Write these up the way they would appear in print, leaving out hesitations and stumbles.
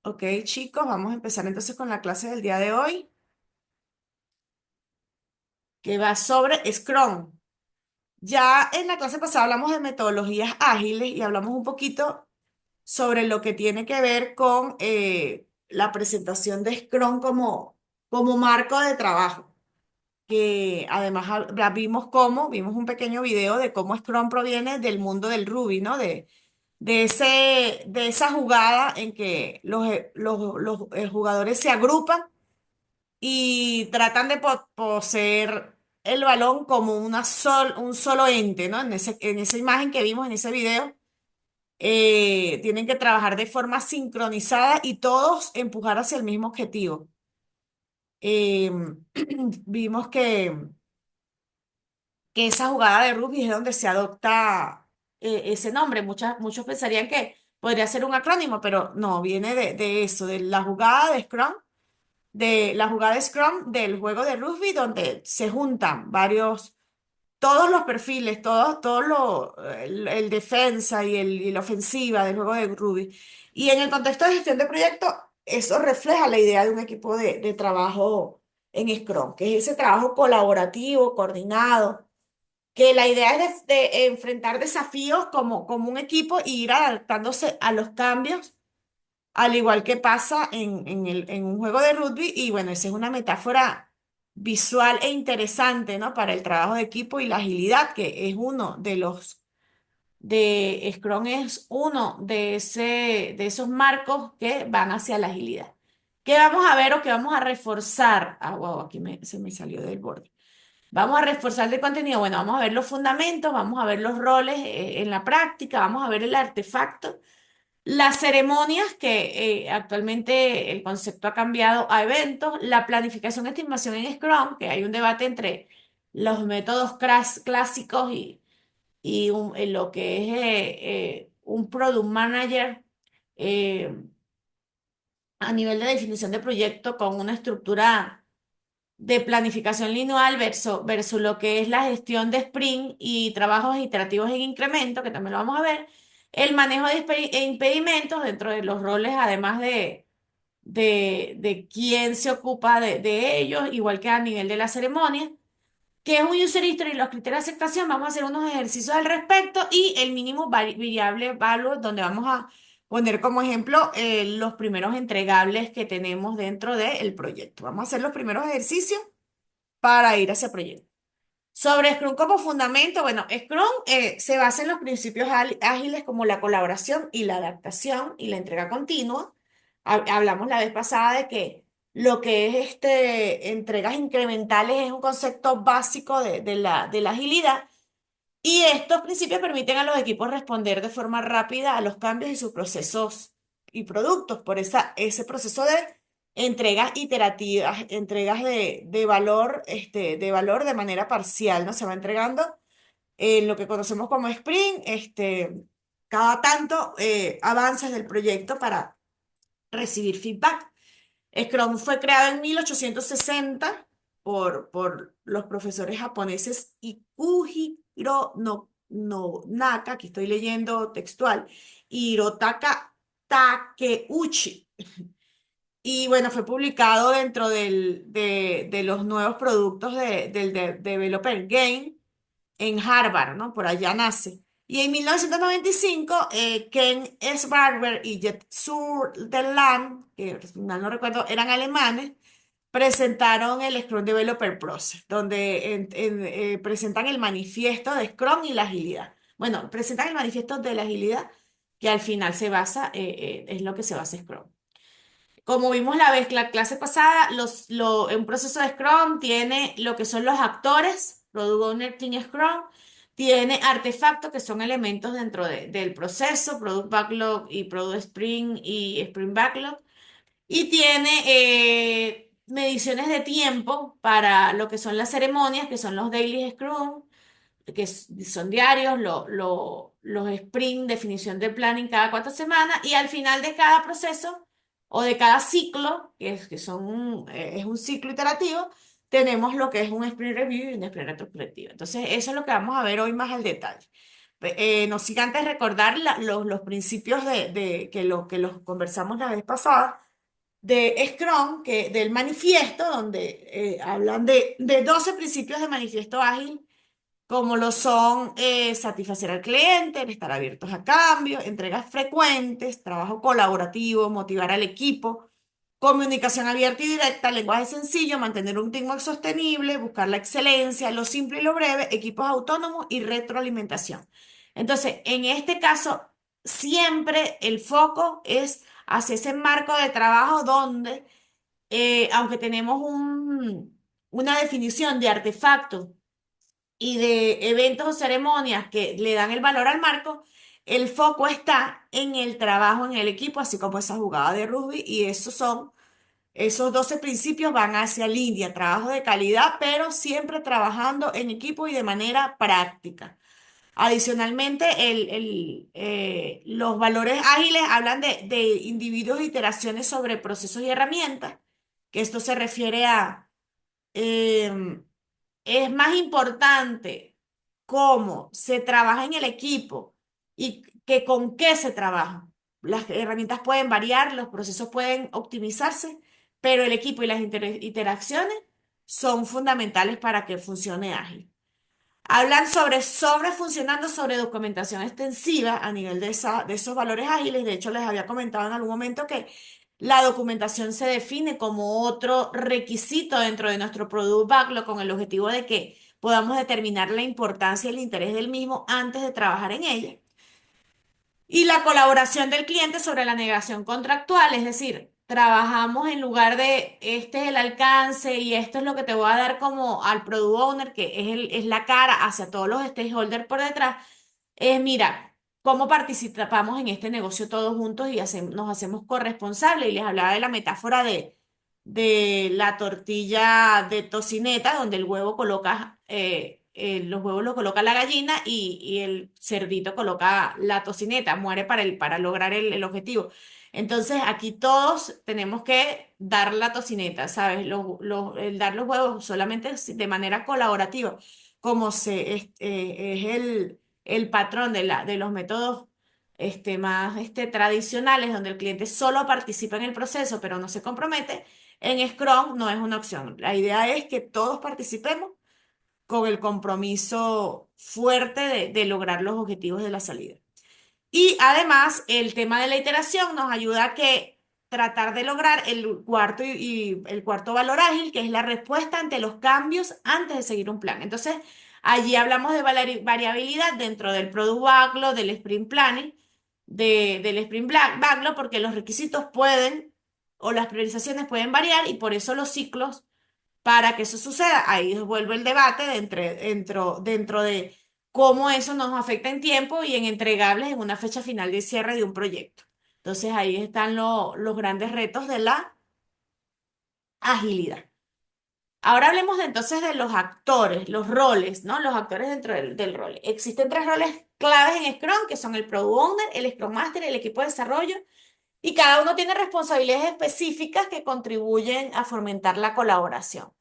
Ok, chicos, vamos a empezar entonces con la clase del día de hoy, que va sobre Scrum. Ya en la clase pasada hablamos de metodologías ágiles y hablamos un poquito sobre lo que tiene que ver con la presentación de Scrum como marco de trabajo. Que además vimos un pequeño video de cómo Scrum proviene del mundo del Ruby, ¿no? De esa jugada en que los jugadores se agrupan y tratan de poseer el balón como un solo ente, ¿no? En esa imagen que vimos en ese video, tienen que trabajar de forma sincronizada y todos empujar hacia el mismo objetivo. Eh, vimos que esa jugada de rugby es donde se adopta ese nombre. Muchos pensarían que podría ser un acrónimo, pero no, viene de eso, de la jugada de Scrum del juego de rugby donde se juntan todos los perfiles, el defensa y la ofensiva del juego de rugby. Y en el contexto de gestión de proyectos, eso refleja la idea de un equipo de trabajo en Scrum, que es ese trabajo colaborativo, coordinado, que la idea es de enfrentar desafíos como un equipo y ir adaptándose a los cambios al igual que pasa en un juego de rugby, y bueno, esa es una metáfora visual e interesante, ¿no? Para el trabajo de equipo y la agilidad, que es Scrum es uno de esos marcos que van hacia la agilidad. ¿Qué vamos a ver o qué vamos a reforzar? Ah, wow, se me salió del borde. Vamos a reforzar el contenido. Bueno, vamos a ver los fundamentos, vamos a ver los roles en la práctica, vamos a ver el artefacto. Las ceremonias, que actualmente el concepto ha cambiado a eventos, la planificación y estimación en Scrum, que hay un debate entre los métodos clásicos y lo que es un product manager eh, a nivel de definición de proyecto con una estructura de planificación lineal versus lo que es la gestión de sprint y trabajos iterativos en incremento, que también lo vamos a ver, el manejo de impedimentos dentro de los roles, además de quién se ocupa de ellos, igual que a nivel de la ceremonia, que es un user history y los criterios de aceptación. Vamos a hacer unos ejercicios al respecto y el mínimo variable value, donde vamos a poner como ejemplo los primeros entregables que tenemos dentro del proyecto. Vamos a hacer los primeros ejercicios para ir hacia proyecto. Sobre Scrum como fundamento, bueno, Scrum se basa en los principios ágiles como la colaboración y la adaptación y la entrega continua. Hablamos la vez pasada de que lo que es entregas incrementales es un concepto básico de la agilidad, y estos principios permiten a los equipos responder de forma rápida a los cambios y sus procesos y productos. Por ese proceso de entregas iterativas, entregas de valor de manera parcial, ¿no? Se va entregando lo que conocemos como sprint, cada tanto avances del proyecto para recibir feedback. Scrum fue creado en 1860 por los profesores japoneses Ikujiro no Naka, aquí estoy leyendo textual, y Hirotaka Takeuchi. Y bueno, fue publicado dentro de los nuevos productos del Developer Game en Harvard, ¿no? Por allá nace. Y en 1995, Ken Sbarber y Jet Sutherland, que si mal no recuerdo, eran alemanes, presentaron el Scrum Developer Process, donde presentan el manifiesto de Scrum y la agilidad. Bueno, presentan el manifiesto de la agilidad, que al final es lo que se basa Scrum. Como vimos la clase pasada, un proceso de Scrum tiene lo que son los actores, Product Owner, Team Scrum, tiene artefactos que son elementos dentro del proceso, Product Backlog y Product Sprint y Sprint Backlog, y tiene mediciones de tiempo para lo que son las ceremonias, que son los Daily Scrum, son diarios, los sprint, definición de planning cada 4 semanas, y al final de cada proceso o de cada ciclo, es un ciclo iterativo, tenemos lo que es un sprint review y un sprint retrospectivo. Entonces, eso es lo que vamos a ver hoy más al detalle. No sin antes recordar los principios que los conversamos la vez pasada de Scrum, del manifiesto, donde hablan de 12 principios de manifiesto ágil, como lo son satisfacer al cliente, el estar abiertos a cambio, entregas frecuentes, trabajo colaborativo, motivar al equipo, comunicación abierta y directa, lenguaje sencillo, mantener un teamwork sostenible, buscar la excelencia, lo simple y lo breve, equipos autónomos y retroalimentación. Entonces, en este caso, siempre el foco es hacia ese marco de trabajo donde, aunque tenemos una definición de artefacto y de eventos o ceremonias que le dan el valor al marco, el foco está en el trabajo en el equipo, así como esa jugada de rugby, y esos 12 principios van hacia línea, trabajo de calidad, pero siempre trabajando en equipo y de manera práctica. Adicionalmente, los valores ágiles hablan de individuos e iteraciones sobre procesos y herramientas, que esto se refiere a, em, es más importante cómo se trabaja en el equipo y que con qué se trabaja. Las herramientas pueden variar, los procesos pueden optimizarse, pero el equipo y las interacciones son fundamentales para que funcione ágil. Hablan sobre funcionando sobre documentación extensiva a nivel de esos valores ágiles. De hecho, les había comentado en algún momento que la documentación se define como otro requisito dentro de nuestro Product Backlog con el objetivo de que podamos determinar la importancia y el interés del mismo antes de trabajar en ella. Y la colaboración del cliente sobre la negación contractual, es decir, trabajamos en lugar de este es el alcance y esto es lo que te voy a dar como al product owner, que es la cara hacia todos los stakeholders por detrás, es mira, cómo participamos en este negocio todos juntos y nos hacemos corresponsables. Y les hablaba de la metáfora de la tortilla de tocineta, donde el huevo coloca, los huevos los coloca la gallina y el cerdito coloca la tocineta, muere para lograr el objetivo. Entonces, aquí todos tenemos que dar la tocineta, ¿sabes? El dar los huevos solamente de manera colaborativa, como es el patrón de los métodos más tradicionales, donde el cliente solo participa en el proceso, pero no se compromete. En Scrum no es una opción. La idea es que todos participemos con el compromiso fuerte de lograr los objetivos de la salida. Y además, el tema de la iteración nos ayuda a que tratar de lograr el cuarto y el cuarto valor ágil, que es la respuesta ante los cambios antes de seguir un plan. Entonces, allí hablamos de variabilidad dentro del Product Backlog, del Sprint Planning, del Sprint Backlog, porque los requisitos pueden o las priorizaciones pueden variar y por eso los ciclos para que eso suceda. Ahí vuelve el debate dentro de cómo eso nos afecta en tiempo y en entregables en una fecha final de cierre de un proyecto. Entonces ahí están los grandes retos de la agilidad. Ahora hablemos entonces de los actores, los roles, ¿no? Los actores dentro del rol. Existen tres roles claves en Scrum, que son el Product Owner, el Scrum Master y el equipo de desarrollo, y cada uno tiene responsabilidades específicas que contribuyen a fomentar la colaboración.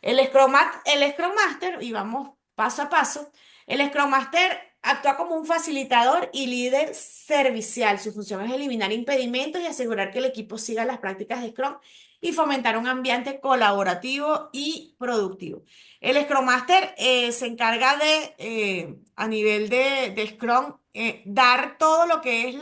El Scrum Master, y vamos paso a paso, el Scrum Master actúa como un facilitador y líder servicial. Su función es eliminar impedimentos y asegurar que el equipo siga las prácticas de Scrum y fomentar un ambiente colaborativo y productivo. El Scrum Master se encarga a nivel de Scrum, dar todo lo que es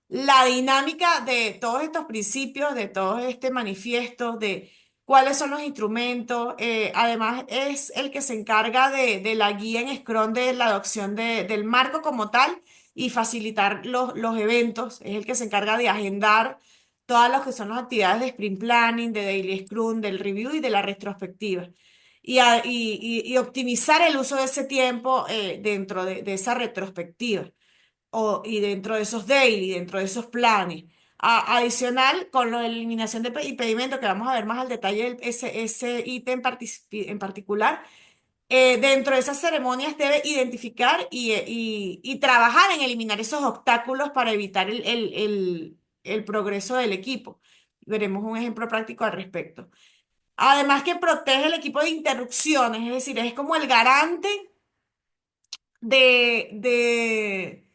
la dinámica de todos estos principios, de todo este manifiesto, de cuáles son los instrumentos. Además, es el que se encarga de la guía en Scrum de la adopción del marco como tal y facilitar los eventos. Es el que se encarga de agendar todas las que son las actividades de sprint planning, de daily scrum, del review y de la retrospectiva. Y optimizar el uso de ese tiempo dentro de esa retrospectiva y dentro de esos daily, dentro de esos planes. Adicional, con la eliminación de impedimentos, que vamos a ver más al detalle ese ítem en particular, dentro de esas ceremonias debe identificar y trabajar en eliminar esos obstáculos para evitar el progreso del equipo. Veremos un ejemplo práctico al respecto. Además que protege el equipo de interrupciones, es decir, es como el garante de, de,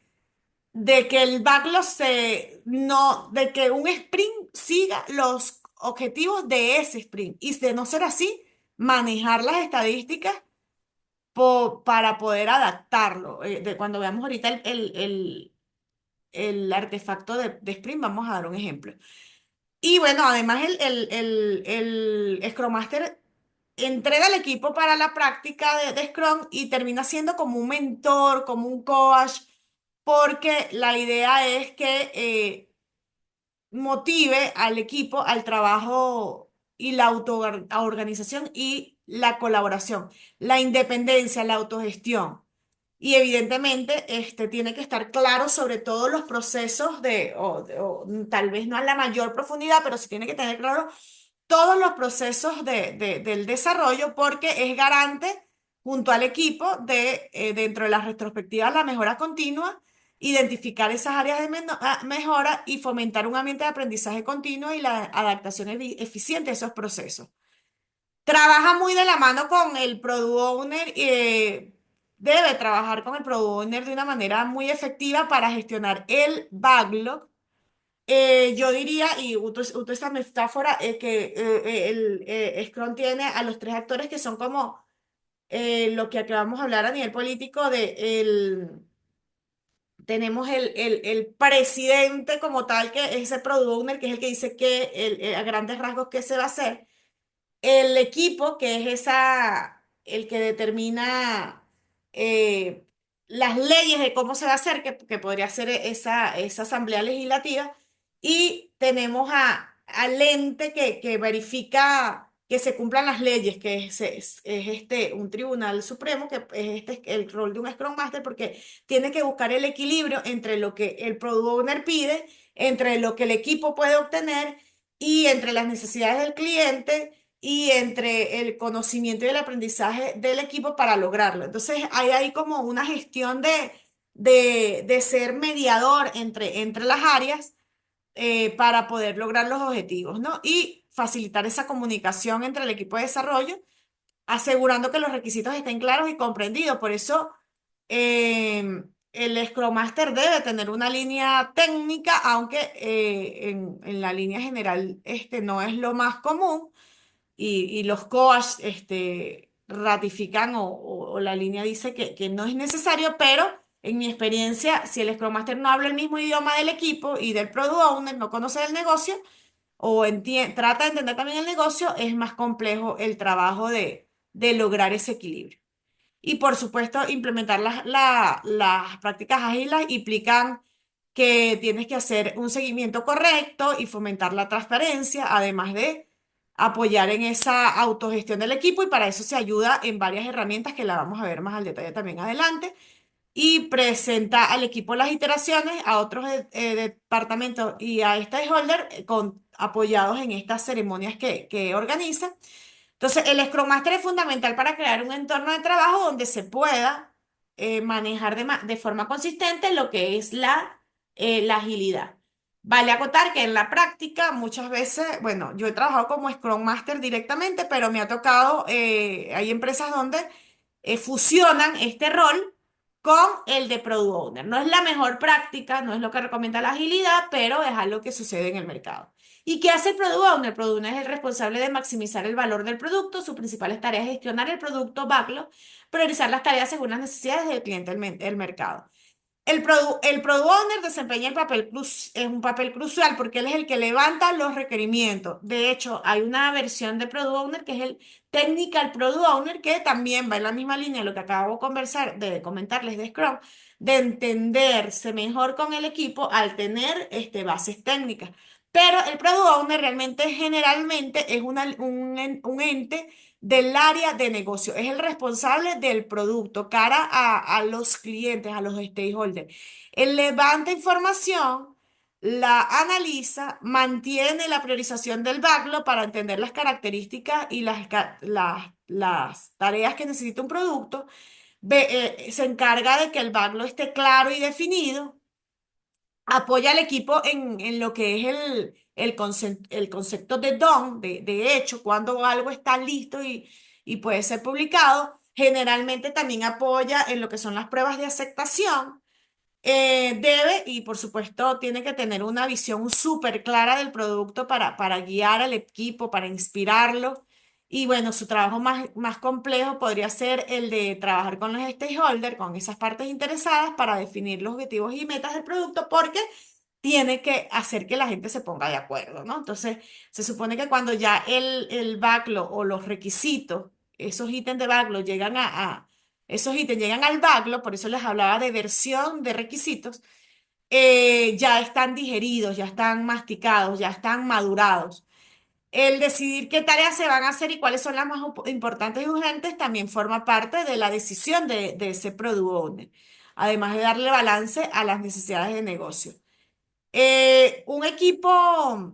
de que el backlog se, no, de que un sprint siga los objetivos de ese sprint. Y de no ser así, manejar las estadísticas para poder adaptarlo. De cuando veamos ahorita el artefacto de sprint, vamos a dar un ejemplo. Y bueno, además el Scrum Master entrega al equipo para la práctica de Scrum y termina siendo como un mentor, como un coach, porque la idea es que motive al equipo al trabajo y la autoorganización y la colaboración, la independencia, la autogestión. Y evidentemente tiene que estar claro sobre todos los procesos o tal vez no a la mayor profundidad, pero sí tiene que tener claro todos los procesos del desarrollo porque es garante junto al equipo dentro de las retrospectivas, la mejora continua, identificar esas áreas de mejora y fomentar un ambiente de aprendizaje continuo y la adaptación eficiente de esos procesos. Trabaja muy de la mano con el Product Owner, debe trabajar con el Product Owner de una manera muy efectiva para gestionar el backlog. Yo diría, y uso esta metáfora, que Scrum tiene a los tres actores que son como lo que acabamos de hablar a nivel político tenemos el presidente como tal, que es el product owner, que es el que dice que a grandes rasgos qué se va a hacer. El equipo, que es el que determina eh, las leyes de cómo se va a hacer, que podría ser esa asamblea legislativa, y tenemos al ente que verifica que se cumplan las leyes, que es un tribunal supremo, que es el rol de un Scrum Master, porque tiene que buscar el equilibrio entre lo que el Product Owner pide, entre lo que el equipo puede obtener y entre las necesidades del cliente y entre el conocimiento y el aprendizaje del equipo para lograrlo. Entonces, hay ahí como una gestión de ser mediador entre las áreas para poder lograr los objetivos, ¿no? Y facilitar esa comunicación entre el equipo de desarrollo, asegurando que los requisitos estén claros y comprendidos. Por eso, el Scrum Master debe tener una línea técnica, aunque en la línea general no es lo más común y los coaches ratifican o la línea dice que no es necesario, pero en mi experiencia, si el Scrum Master no habla el mismo idioma del equipo y del Product Owner, no conoce el negocio o trata de entender también el negocio, es más complejo el trabajo de lograr ese equilibrio. Y por supuesto, implementar las prácticas ágiles implican que tienes que hacer un seguimiento correcto y fomentar la transparencia, además de apoyar en esa autogestión del equipo y para eso se ayuda en varias herramientas que la vamos a ver más al detalle también adelante y presenta al equipo las iteraciones a otros departamentos y a stakeholders apoyados en estas ceremonias que organiza. Entonces, el Scrum Master es fundamental para crear un entorno de trabajo donde se pueda manejar de forma consistente lo que es la agilidad. Vale acotar que en la práctica muchas veces, bueno, yo he trabajado como Scrum Master directamente, pero me ha tocado, hay empresas donde fusionan este rol con el de Product Owner. No es la mejor práctica, no es lo que recomienda la agilidad, pero es algo que sucede en el mercado. ¿Y qué hace el Product Owner? El Product Owner es el responsable de maximizar el valor del producto. Sus principales tareas es gestionar el producto backlog, priorizar las tareas según las necesidades del cliente del mercado. El product owner desempeña es un papel crucial porque él es el que levanta los requerimientos. De hecho, hay una versión de product owner que es el technical product owner que también va en la misma línea de lo que acabo de comentarles de Scrum, de entenderse mejor con el equipo al tener bases técnicas. Pero el product owner realmente generalmente es un ente del área de negocio. Es el responsable del producto cara a los clientes, a los stakeholders. Él levanta información, la analiza, mantiene la priorización del backlog para entender las características y las tareas que necesita un producto. Se encarga de que el backlog esté claro y definido, apoya al equipo en lo que es el concepto de done, de hecho, cuando algo está listo y puede ser publicado, generalmente también apoya en lo que son las pruebas de aceptación. Y por supuesto tiene que tener una visión súper clara del producto para guiar al equipo, para inspirarlo. Y bueno, su trabajo más complejo podría ser el de trabajar con los stakeholders, con esas partes interesadas para definir los objetivos y metas del producto, porque tiene que hacer que la gente se ponga de acuerdo, ¿no? Entonces, se supone que cuando ya el backlog o los requisitos, esos ítems de backlog esos ítems llegan al backlog, por eso les hablaba de versión de requisitos, ya están digeridos, ya están masticados, ya están madurados. El decidir qué tareas se van a hacer y cuáles son las más importantes y urgentes también forma parte de la decisión de ese product owner, además de darle balance a las necesidades de negocio. Un equipo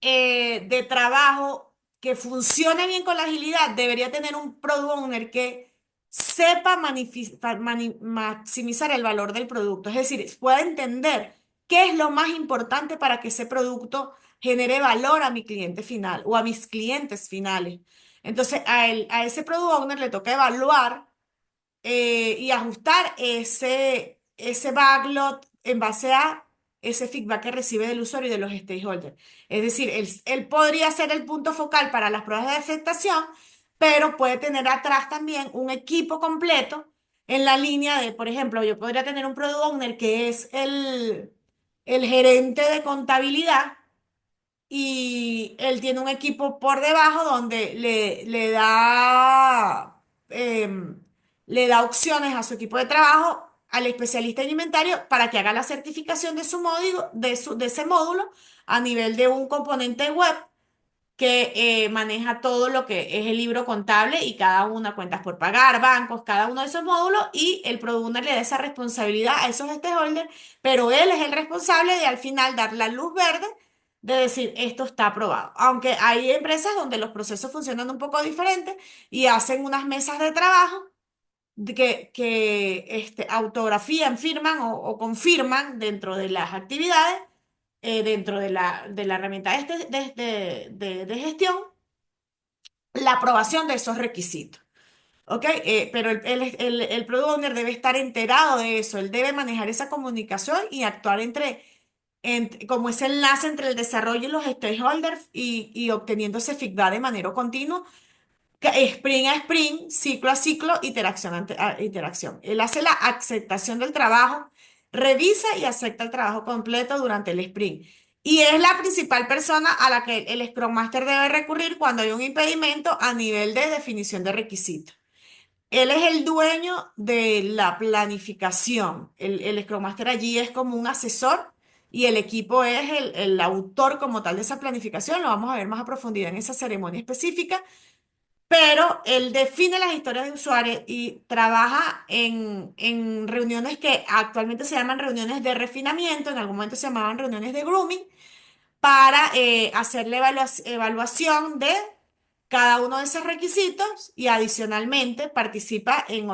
de trabajo que funcione bien con la agilidad debería tener un product owner que sepa maximizar el valor del producto, es decir, pueda entender qué es lo más importante para que ese producto genere valor a mi cliente final o a mis clientes finales. Entonces, a ese product owner le toca evaluar y ajustar ese backlog en base a ese feedback que recibe del usuario y de los stakeholders. Es decir, él podría ser el punto focal para las pruebas de aceptación, pero puede tener atrás también un equipo completo en la línea de, por ejemplo, yo podría tener un product owner que es el gerente de contabilidad y él tiene un equipo por debajo donde le da opciones a su equipo de trabajo, al especialista en inventario, para que haga la certificación de su módulo, de ese módulo a nivel de un componente web que maneja todo lo que es el libro contable y cada una, cuentas por pagar, bancos, cada uno de esos módulos, y el product owner le da esa responsabilidad a esos stakeholders, pero él es el responsable de al final dar la luz verde de decir esto está aprobado. Aunque hay empresas donde los procesos funcionan un poco diferentes y hacen unas mesas de trabajo que autografían, firman o confirman dentro de las actividades, dentro de la herramienta de gestión, la aprobación de esos requisitos. ¿Ok? Pero el product owner debe estar enterado de eso, él debe manejar esa comunicación y actuar como ese enlace entre el desarrollo y los stakeholders y obteniendo ese feedback de manera continua, sprint a sprint, ciclo a ciclo, iteración a iteración. Él hace la aceptación del trabajo, revisa y acepta el trabajo completo durante el sprint. Y es la principal persona a la que el Scrum Master debe recurrir cuando hay un impedimento a nivel de definición de requisitos. Él es el dueño de la planificación. El Scrum Master allí es como un asesor y el equipo es el autor como tal de esa planificación. Lo vamos a ver más a profundidad en esa ceremonia específica, pero él define las historias de usuarios y trabaja en reuniones que actualmente se llaman reuniones de refinamiento, en algún momento se llamaban reuniones de grooming, para hacer la evaluación de cada uno de esos requisitos y adicionalmente participa en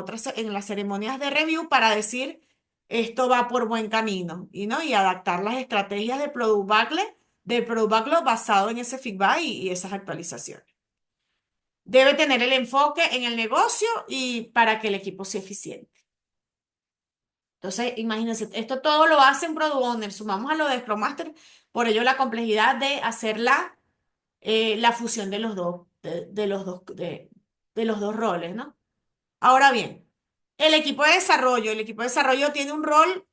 las ceremonias de review para decir esto va por buen camino y adaptar las estrategias de Product Backlog basado en ese feedback y esas actualizaciones. Debe tener el enfoque en el negocio y para que el equipo sea eficiente. Entonces, imagínense, esto todo lo hace un Product Owner, sumamos a lo de Scrum Master, por ello la complejidad de hacer la fusión de los dos roles, ¿no? Ahora bien, el equipo de desarrollo tiene un rol,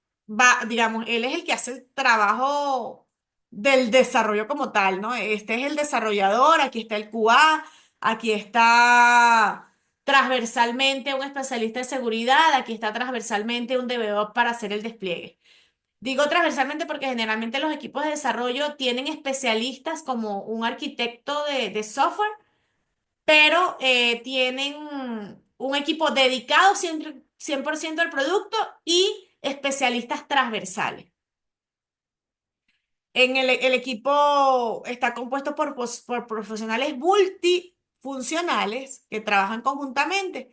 digamos, él es el que hace el trabajo del desarrollo como tal, ¿no? Este es el desarrollador, aquí está el QA, aquí está transversalmente un especialista de seguridad, aquí está transversalmente un DevOps para hacer el despliegue. Digo transversalmente porque generalmente los equipos de desarrollo tienen especialistas como un arquitecto de software, pero tienen un equipo dedicado 100% al producto y especialistas transversales. El equipo está compuesto por profesionales multifuncionales que trabajan conjuntamente,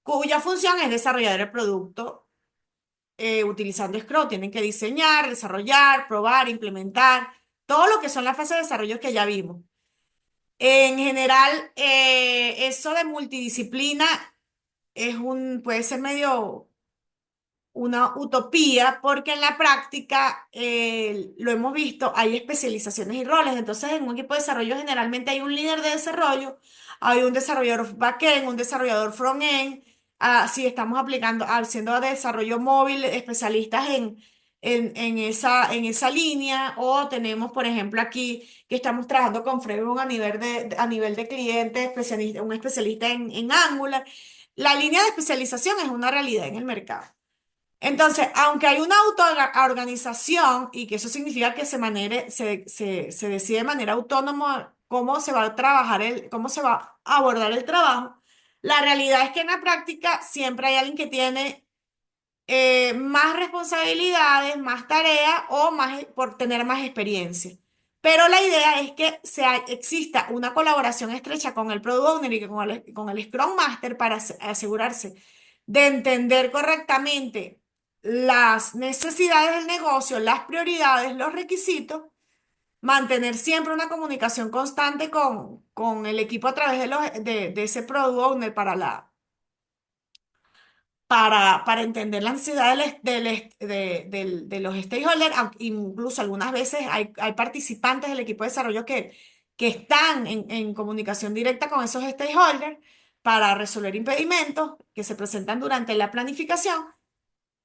cuya función es desarrollar el producto utilizando Scrum. Tienen que diseñar, desarrollar, probar, implementar, todo lo que son las fases de desarrollo que ya vimos. En general, eso de multidisciplina puede ser medio una utopía, porque en la práctica, lo hemos visto, hay especializaciones y roles. Entonces, en un equipo de desarrollo generalmente hay un líder de desarrollo, hay un desarrollador backend, un desarrollador frontend. Si estamos haciendo desarrollo móvil, especialistas en esa línea, o tenemos, por ejemplo, aquí que estamos trabajando con Fredon a nivel de cliente, un especialista en Angular. La línea de especialización es una realidad en el mercado. Entonces, aunque hay una autoorganización, y que eso significa que se decide de manera autónoma cómo se va a trabajar cómo se va a abordar el trabajo, la realidad es que en la práctica siempre hay alguien que tiene más responsabilidades, más tareas o por tener más experiencia. Pero la idea es que exista una colaboración estrecha con el Product Owner y con el Scrum Master para asegurarse de entender correctamente las necesidades del negocio, las prioridades, los requisitos, mantener siempre una comunicación constante con el equipo a través de ese Product Owner para entender la ansiedad de los stakeholders. Incluso algunas veces hay participantes del equipo de desarrollo que están en comunicación directa con esos stakeholders para resolver impedimentos que se presentan durante la planificación.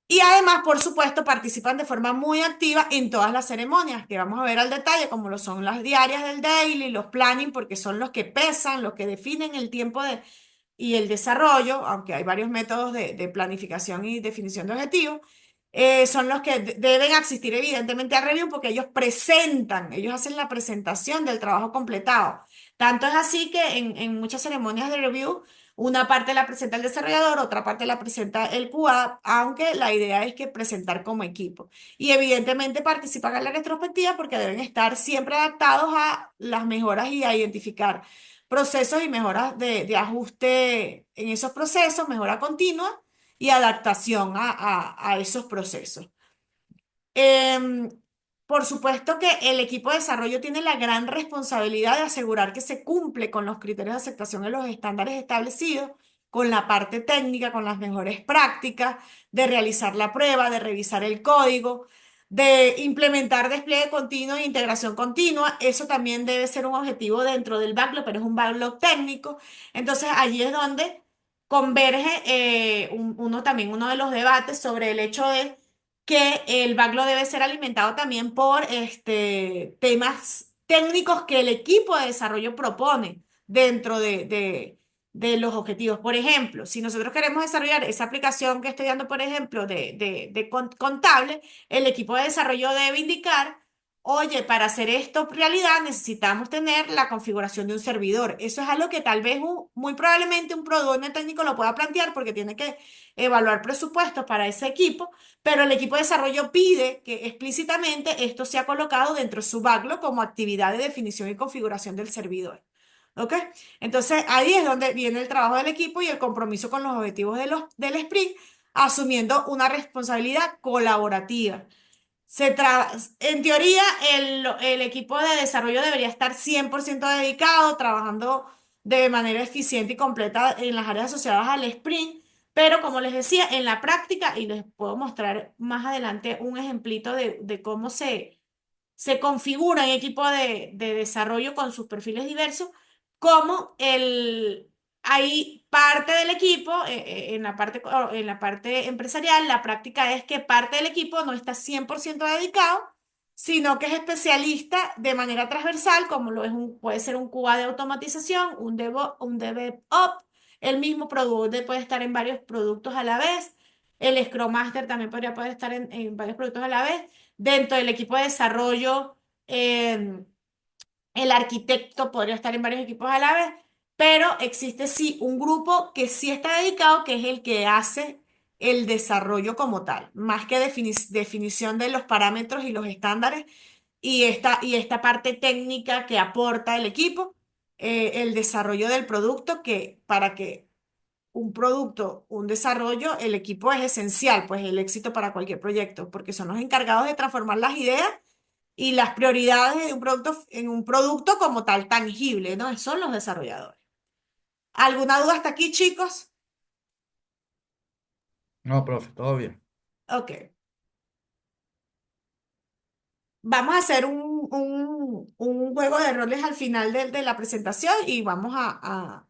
Y además, por supuesto, participan de forma muy activa en todas las ceremonias que vamos a ver al detalle, como lo son las diarias del daily, los planning, porque son los que pesan, los que definen el tiempo y el desarrollo, aunque hay varios métodos de planificación y definición de objetivos. Son los que deben asistir evidentemente a review, porque ellos hacen la presentación del trabajo completado. Tanto es así que en muchas ceremonias de review, una parte la presenta el desarrollador, otra parte la presenta el QA, aunque la idea es que presentar como equipo. Y evidentemente participan en la retrospectiva porque deben estar siempre adaptados a las mejoras y a identificar procesos y mejoras de ajuste en esos procesos, mejora continua y adaptación a esos procesos. Em, por supuesto que el equipo de desarrollo tiene la gran responsabilidad de asegurar que se cumple con los criterios de aceptación en los estándares establecidos, con la parte técnica, con las mejores prácticas, de realizar la prueba, de revisar el código, de implementar despliegue continuo e integración continua. Eso también debe ser un objetivo dentro del backlog, pero es un backlog técnico. Entonces, allí es donde converge uno de los debates sobre el hecho de que el backlog debe ser alimentado también por temas técnicos que el equipo de desarrollo propone dentro de los objetivos. Por ejemplo, si nosotros queremos desarrollar esa aplicación que estoy dando, por ejemplo, de contable, el equipo de desarrollo debe indicar: oye, para hacer esto realidad necesitamos tener la configuración de un servidor. Eso es algo que tal vez muy probablemente un producto técnico lo pueda plantear, porque tiene que evaluar presupuestos para ese equipo, pero el equipo de desarrollo pide que explícitamente esto sea colocado dentro de su backlog como actividad de definición y configuración del servidor. ¿Ok? Entonces ahí es donde viene el trabajo del equipo y el compromiso con los objetivos del sprint, asumiendo una responsabilidad colaborativa. En teoría, el equipo de desarrollo debería estar 100% dedicado, trabajando de manera eficiente y completa en las áreas asociadas al sprint, pero como les decía, en la práctica, y les puedo mostrar más adelante un ejemplito de cómo se configura un equipo de desarrollo con sus perfiles diversos, como hay parte del equipo, en la parte empresarial, la práctica es que parte del equipo no está 100% dedicado, sino que es especialista de manera transversal, como puede ser un QA de automatización, un DevOps, el mismo producto puede estar en varios productos a la vez, el Scrum Master también puede estar en varios productos a la vez. Dentro del equipo de desarrollo, eh, el arquitecto podría estar en varios equipos a la vez, pero existe sí un grupo que sí está dedicado, que es el que hace el desarrollo como tal, más que definición de los parámetros y los estándares, y esta parte técnica que aporta el equipo, el desarrollo del producto, que para que un producto, un desarrollo, el equipo es esencial, pues el éxito para cualquier proyecto, porque son los encargados de transformar las ideas y las prioridades de un producto, en un producto como tal tangible, ¿no? Son los desarrolladores. ¿Alguna duda hasta aquí, chicos? No, profe, todo bien. Ok. Vamos a hacer un juego de roles al final de la presentación y vamos a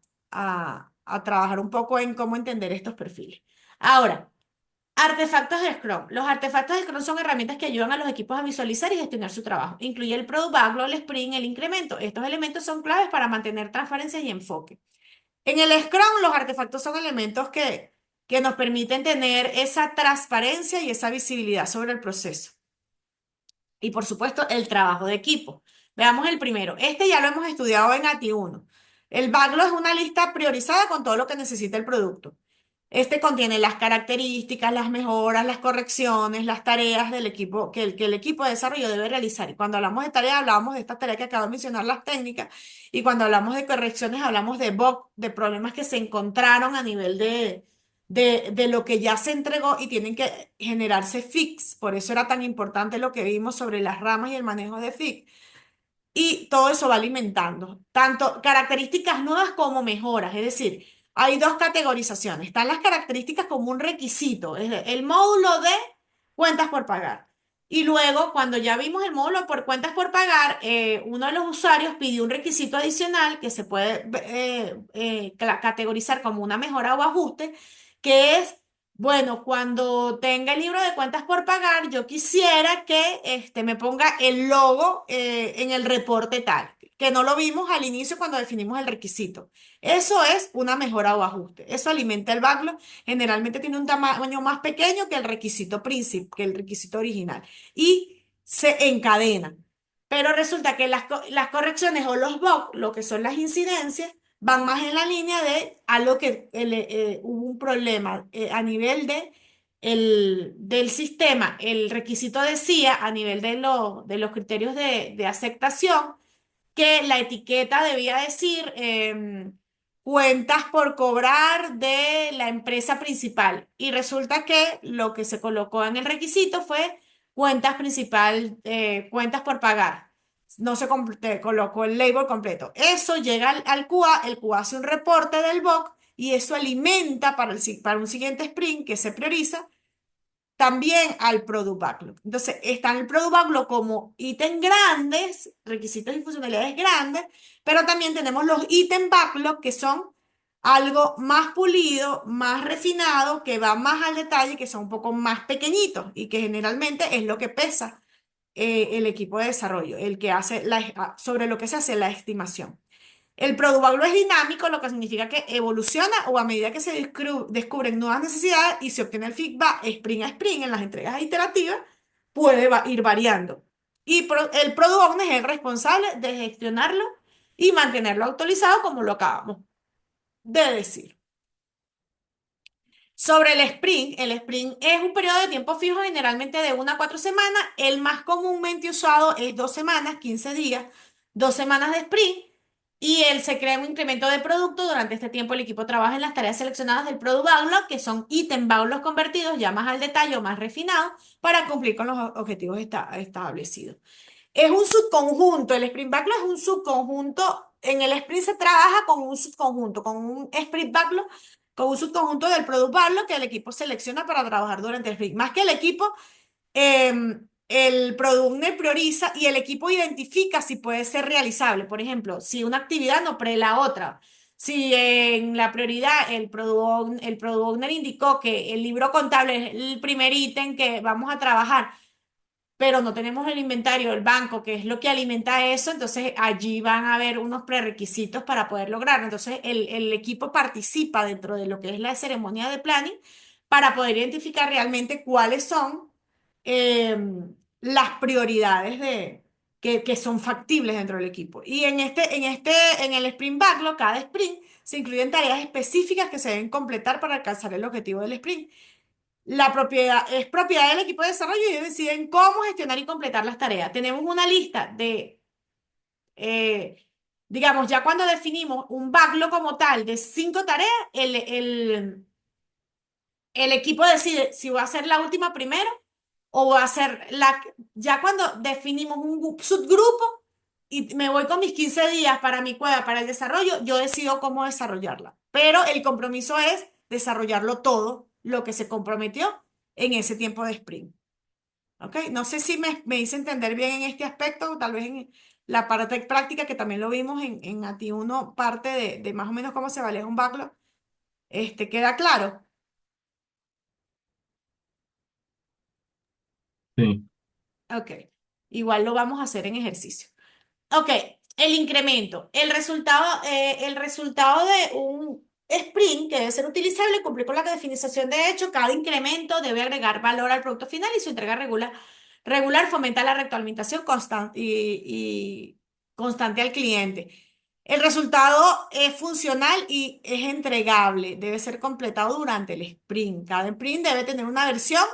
trabajar un poco en cómo entender estos perfiles. Ahora, artefactos de Scrum. Los artefactos de Scrum son herramientas que ayudan a los equipos a visualizar y gestionar su trabajo. Incluye el Product Backlog, el Sprint, el incremento. Estos elementos son claves para mantener transparencia y enfoque. En el Scrum, los artefactos son elementos que nos permiten tener esa transparencia y esa visibilidad sobre el proceso. Y por supuesto, el trabajo de equipo. Veamos el primero. Este ya lo hemos estudiado en ATI 1. El backlog es una lista priorizada con todo lo que necesita el producto. Este contiene las características, las mejoras, las correcciones, las tareas del equipo que el equipo de desarrollo debe realizar. Y cuando hablamos de tareas, hablamos de estas tareas que acabo de mencionar, las técnicas. Y cuando hablamos de correcciones, hablamos de bug, de problemas que se encontraron a nivel de lo que ya se entregó y tienen que generarse fix. Por eso era tan importante lo que vimos sobre las ramas y el manejo de fix. Y todo eso va alimentando, tanto características nuevas como mejoras. Es decir, hay dos categorizaciones. Están las características como un requisito, es el módulo de cuentas por pagar. Y luego, cuando ya vimos el módulo por cuentas por pagar, uno de los usuarios pidió un requisito adicional que se puede categorizar como una mejora o ajuste, que es bueno, cuando tenga el libro de cuentas por pagar, yo quisiera que me ponga el logo en el reporte tal, que no lo vimos al inicio cuando definimos el requisito. Eso es una mejora o ajuste. Eso alimenta el backlog. Generalmente tiene un tamaño más pequeño que el requisito principal, que el requisito original. Y se encadena. Pero resulta que las correcciones o los bugs, lo que son las incidencias, van más en la línea de algo que hubo un problema a nivel del sistema. El requisito decía a nivel de los criterios de aceptación que la etiqueta debía decir cuentas por cobrar de la empresa principal. Y resulta que lo que se colocó en el requisito fue cuentas principal, cuentas por pagar. No se colocó el label completo. Eso llega al QA, el QA hace un reporte del bug y eso alimenta para un siguiente sprint que se prioriza también al Product Backlog. Entonces, está en el Product Backlog como ítem grandes, requisitos y funcionalidades grandes, pero también tenemos los ítem backlog que son algo más pulido, más refinado, que va más al detalle, que son un poco más pequeñitos y que generalmente es lo que pesa el equipo de desarrollo, el que hace sobre lo que se hace la estimación. El producto es dinámico, lo que significa que evoluciona o a medida que se descubren nuevas necesidades y se obtiene el feedback sprint a sprint en las entregas iterativas, puede ir variando. Y el product owner es el responsable de gestionarlo y mantenerlo actualizado, como lo acabamos de decir. Sobre el sprint es un periodo de tiempo fijo generalmente de 1 a 4 semanas. El más comúnmente usado es 2 semanas, 15 días, 2 semanas de sprint. Y él se crea un incremento de producto. Durante este tiempo el equipo trabaja en las tareas seleccionadas del Product Backlog, que son ítem backlog convertidos ya más al detalle o más refinados para cumplir con los objetivos establecidos. Es un subconjunto, el Sprint Backlog es un subconjunto. En el Sprint se trabaja con un subconjunto, con un Sprint Backlog, con un subconjunto del Product Backlog que el equipo selecciona para trabajar durante el sprint. Más que el equipo, el Product Owner prioriza y el equipo identifica si puede ser realizable. Por ejemplo, si una actividad no pre la otra. Si en la prioridad el Product Owner indicó que el libro contable es el primer ítem que vamos a trabajar, pero no tenemos el inventario del banco, que es lo que alimenta eso, entonces allí van a haber unos prerequisitos para poder lograrlo. Entonces el equipo participa dentro de lo que es la ceremonia de planning para poder identificar realmente cuáles son eh, las prioridades que son factibles dentro del equipo. Y en el Sprint Backlog, cada sprint, se incluyen tareas específicas que se deben completar para alcanzar el objetivo del sprint. La propiedad es propiedad del equipo de desarrollo y ellos deciden cómo gestionar y completar las tareas. Tenemos una lista eh, digamos, ya cuando definimos un backlog como tal de 5 tareas, el equipo decide si va a ser la última primero o voy a hacer ya cuando definimos un subgrupo y me voy con mis 15 días para mi cueva, para el desarrollo, yo decido cómo desarrollarla. Pero el compromiso es desarrollarlo todo, lo que se comprometió en ese tiempo de sprint. ¿Ok? No sé si me hice entender bien en este aspecto, tal vez en la parte práctica, que también lo vimos en ATI 1, parte de más o menos cómo se maneja un backlog. ¿Queda claro? Sí, Ok. Igual lo vamos a hacer en ejercicio. Ok, el incremento. El resultado de un sprint que debe ser utilizable cumplir con la definición de hecho. Cada incremento debe agregar valor al producto final y su entrega regular fomenta la retroalimentación constante y constante al cliente. El resultado es funcional y es entregable. Debe ser completado durante el sprint. Cada sprint debe tener una versión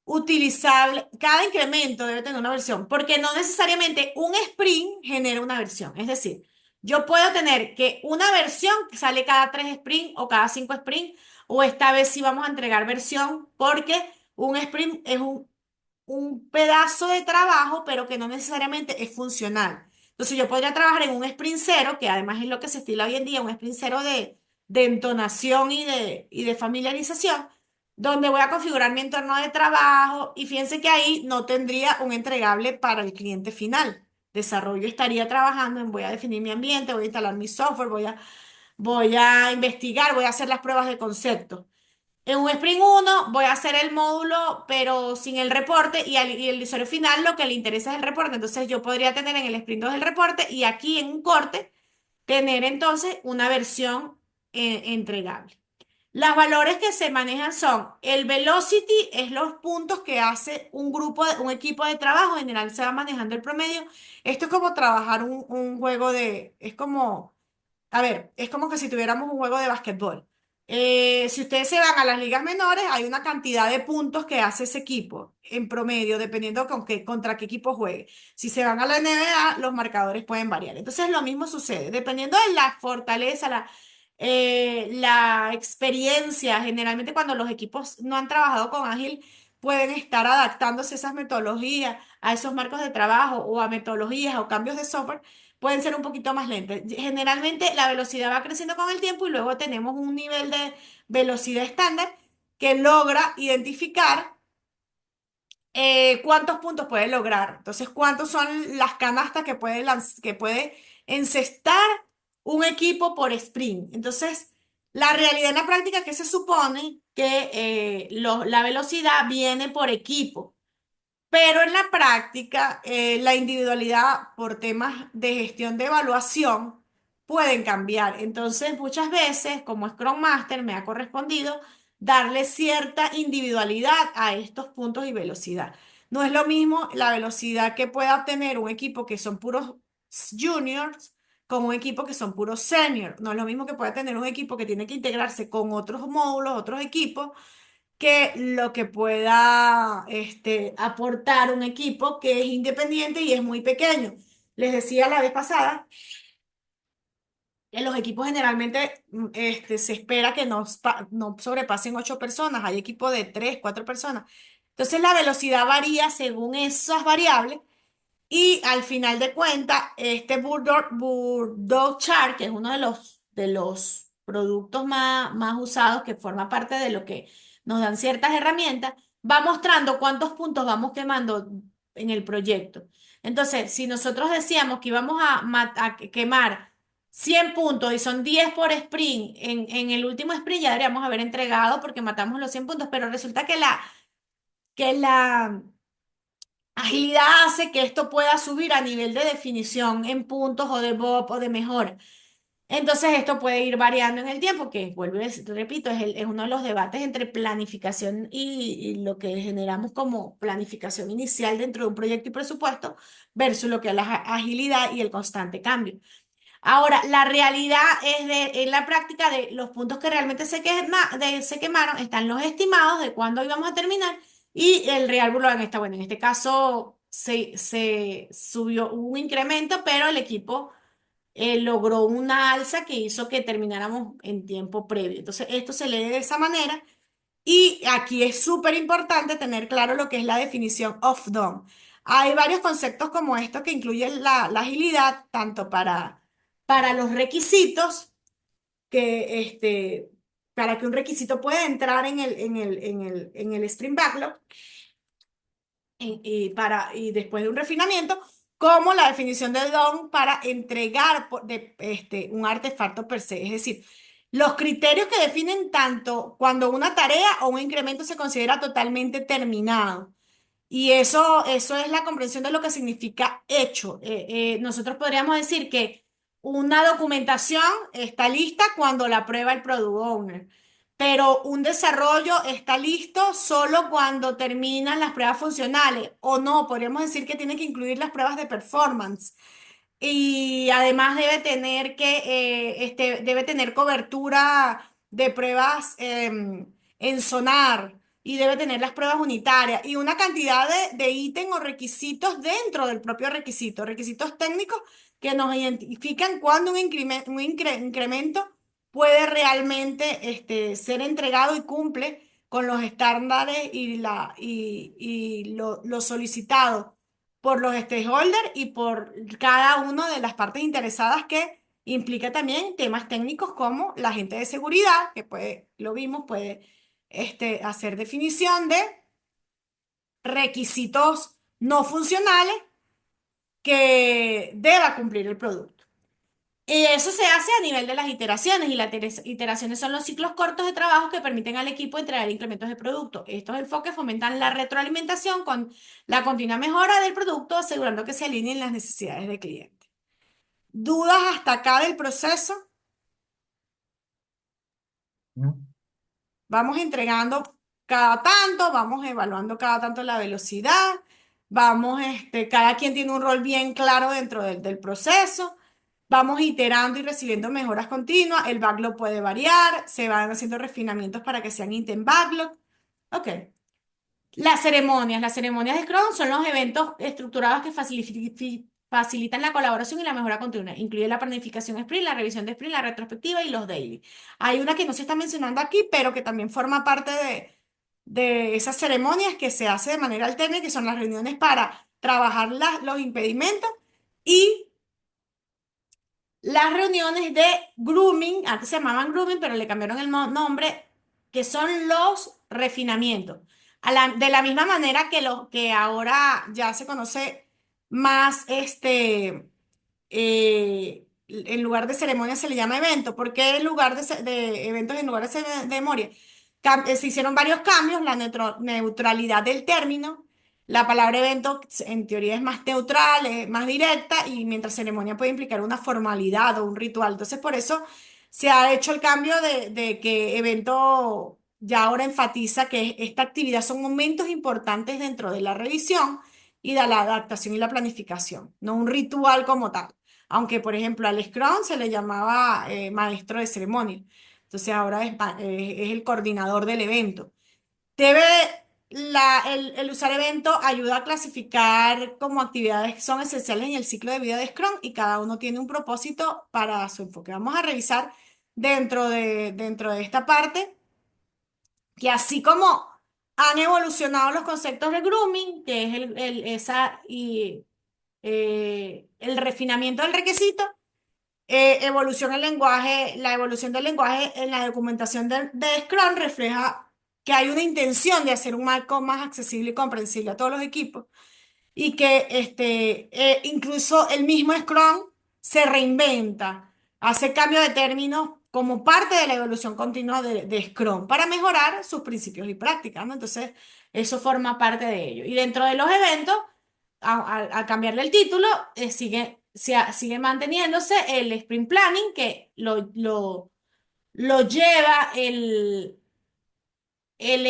utilizable. Cada incremento debe tener una versión, porque no necesariamente un sprint genera una versión. Es decir, yo puedo tener que una versión que sale cada 3 sprints o cada 5 sprints, o esta vez sí vamos a entregar versión, porque un sprint es un pedazo de trabajo, pero que no necesariamente es funcional. Entonces yo podría trabajar en un sprint cero, que además es lo que se estila hoy en día, un sprint cero de entonación y de familiarización, donde voy a configurar mi entorno de trabajo y fíjense que ahí no tendría un entregable para el cliente final. Desarrollo estaría trabajando en voy a definir mi ambiente, voy a instalar mi software, voy a investigar, voy a hacer las pruebas de concepto. En un Sprint 1 voy a hacer el módulo, pero sin el reporte, y el usuario final lo que le interesa es el reporte. Entonces yo podría tener en el Sprint 2 el reporte y aquí en un corte tener entonces una versión entregable. Los valores que se manejan son el velocity, es los puntos que hace un equipo de trabajo. En general se va manejando el promedio. Esto es como trabajar un juego es como a ver, es como que si tuviéramos un juego de basquetbol. Si ustedes se van a las ligas menores, hay una cantidad de puntos que hace ese equipo en promedio, dependiendo contra qué equipo juegue. Si se van a la NBA, los marcadores pueden variar. Entonces, lo mismo sucede. Dependiendo de la fortaleza, la experiencia, generalmente cuando los equipos no han trabajado con Ágil, pueden estar adaptándose a esas metodologías, a esos marcos de trabajo o a metodologías o cambios de software pueden ser un poquito más lentas. Generalmente la velocidad va creciendo con el tiempo y luego tenemos un nivel de velocidad estándar que logra identificar cuántos puntos puede lograr. Entonces, cuántos son las canastas que puede encestar un equipo por sprint. Entonces, la realidad en la práctica es que se supone que la velocidad viene por equipo. Pero en la práctica, la individualidad por temas de gestión de evaluación pueden cambiar. Entonces, muchas veces, como Scrum Master, me ha correspondido darle cierta individualidad a estos puntos y velocidad. No es lo mismo la velocidad que pueda obtener un equipo que son puros juniors con un equipo que son puros seniors. No es lo mismo que pueda tener un equipo que tiene que integrarse con otros módulos, otros equipos que lo que pueda aportar un equipo que es independiente y es muy pequeño. Les decía la vez pasada que los equipos generalmente se espera que no sobrepasen 8 personas. Hay equipos de 3, 4 personas. Entonces la velocidad varía según esas variables y al final de cuentas, este Bulldog Chart, que es uno de los productos más usados, que forma parte de lo que nos dan ciertas herramientas, va mostrando cuántos puntos vamos quemando en el proyecto. Entonces, si nosotros decíamos que íbamos a quemar 100 puntos y son 10 por sprint, en el último sprint ya deberíamos haber entregado porque matamos los 100 puntos, pero resulta que la agilidad hace que esto pueda subir a nivel de definición en puntos o de BOP o de mejora. Entonces esto puede ir variando en el tiempo, que vuelvo y repito, es uno de los debates entre planificación y lo que generamos como planificación inicial dentro de un proyecto y presupuesto versus lo que es la agilidad y el constante cambio. Ahora, la realidad en la práctica de los puntos que realmente se quemaron, están los estimados de cuándo íbamos a terminar y el real Burlogan está bueno. En este caso se subió, hubo un incremento, pero el equipo logró una alza que hizo que termináramos en tiempo previo. Entonces, esto se lee de esa manera Y aquí es súper importante tener claro lo que es la definición of done. Hay varios conceptos como estos que incluyen la agilidad, tanto para los requisitos, que para que un requisito pueda entrar en el Sprint Backlog y después de un refinamiento, como la definición de DOM para entregar un artefacto per se. Es decir, los criterios que definen tanto cuando una tarea o un incremento se considera totalmente terminado. Y eso es la comprensión de lo que significa hecho. Nosotros podríamos decir que una documentación está lista cuando la prueba el product owner, pero un desarrollo está listo solo cuando terminan las pruebas funcionales. O no, podríamos decir que tiene que incluir las pruebas de performance. Y además debe tener cobertura de pruebas en Sonar y debe tener las pruebas unitarias y una cantidad de ítem o requisitos dentro del propio requisito, requisitos técnicos que nos identifican cuando incremento puede realmente ser entregado y cumple con los estándares y lo solicitado por los stakeholders y por cada una de las partes interesadas, que implica también temas técnicos como la gente de seguridad, que puede, lo vimos, puede hacer definición de requisitos no funcionales que deba cumplir el producto. Y eso se hace a nivel de las iteraciones, y las iteraciones son los ciclos cortos de trabajo que permiten al equipo entregar incrementos de producto. Estos enfoques fomentan la retroalimentación con la continua mejora del producto, asegurando que se alineen las necesidades del cliente. ¿Dudas hasta acá del proceso? ¿no? Vamos entregando cada tanto, vamos evaluando cada tanto la velocidad, cada quien tiene un rol bien claro dentro del proceso. Vamos iterando y recibiendo mejoras continuas. El backlog puede variar, se van haciendo refinamientos para que sean item backlog. Ok. Las ceremonias de Scrum son los eventos estructurados que facilitan la colaboración y la mejora continua. Incluye la planificación sprint, la revisión de sprint, la retrospectiva y los daily. Hay una que no se está mencionando aquí, pero que también forma parte de esas ceremonias que se hace de manera alterna, que son las reuniones para trabajar los impedimentos y las reuniones de grooming. Antes se llamaban grooming, pero le cambiaron el nombre, que son los refinamientos. De la misma manera que lo que ahora ya se conoce más, en lugar de ceremonia se le llama evento. ¿Por qué en lugar de eventos en lugar de memoria? Se hicieron varios cambios, la neutralidad del término. La palabra evento en teoría es más neutral, es más directa, y mientras ceremonia puede implicar una formalidad o un ritual. Entonces, por eso se ha hecho el cambio de que evento ya ahora enfatiza que esta actividad son momentos importantes dentro de la revisión y de la adaptación y la planificación, no un ritual como tal. Aunque, por ejemplo, al Scrum se le llamaba maestro de ceremonia. Entonces ahora es el coordinador del evento. Debe, el usar evento ayuda a clasificar como actividades que son esenciales en el ciclo de vida de Scrum, y cada uno tiene un propósito para su enfoque. Vamos a revisar dentro de esta parte que, así como han evolucionado los conceptos de grooming, que es el refinamiento del requisito, la evolución del lenguaje en la documentación de Scrum refleja que hay una intención de hacer un marco más accesible y comprensible a todos los equipos, y que incluso el mismo Scrum se reinventa, hace cambio de términos como parte de la evolución continua de Scrum para mejorar sus principios y prácticas, ¿no? Entonces, eso forma parte de ello. Y dentro de los eventos, al cambiarle el título, sigue manteniéndose el Sprint Planning, que lo lleva el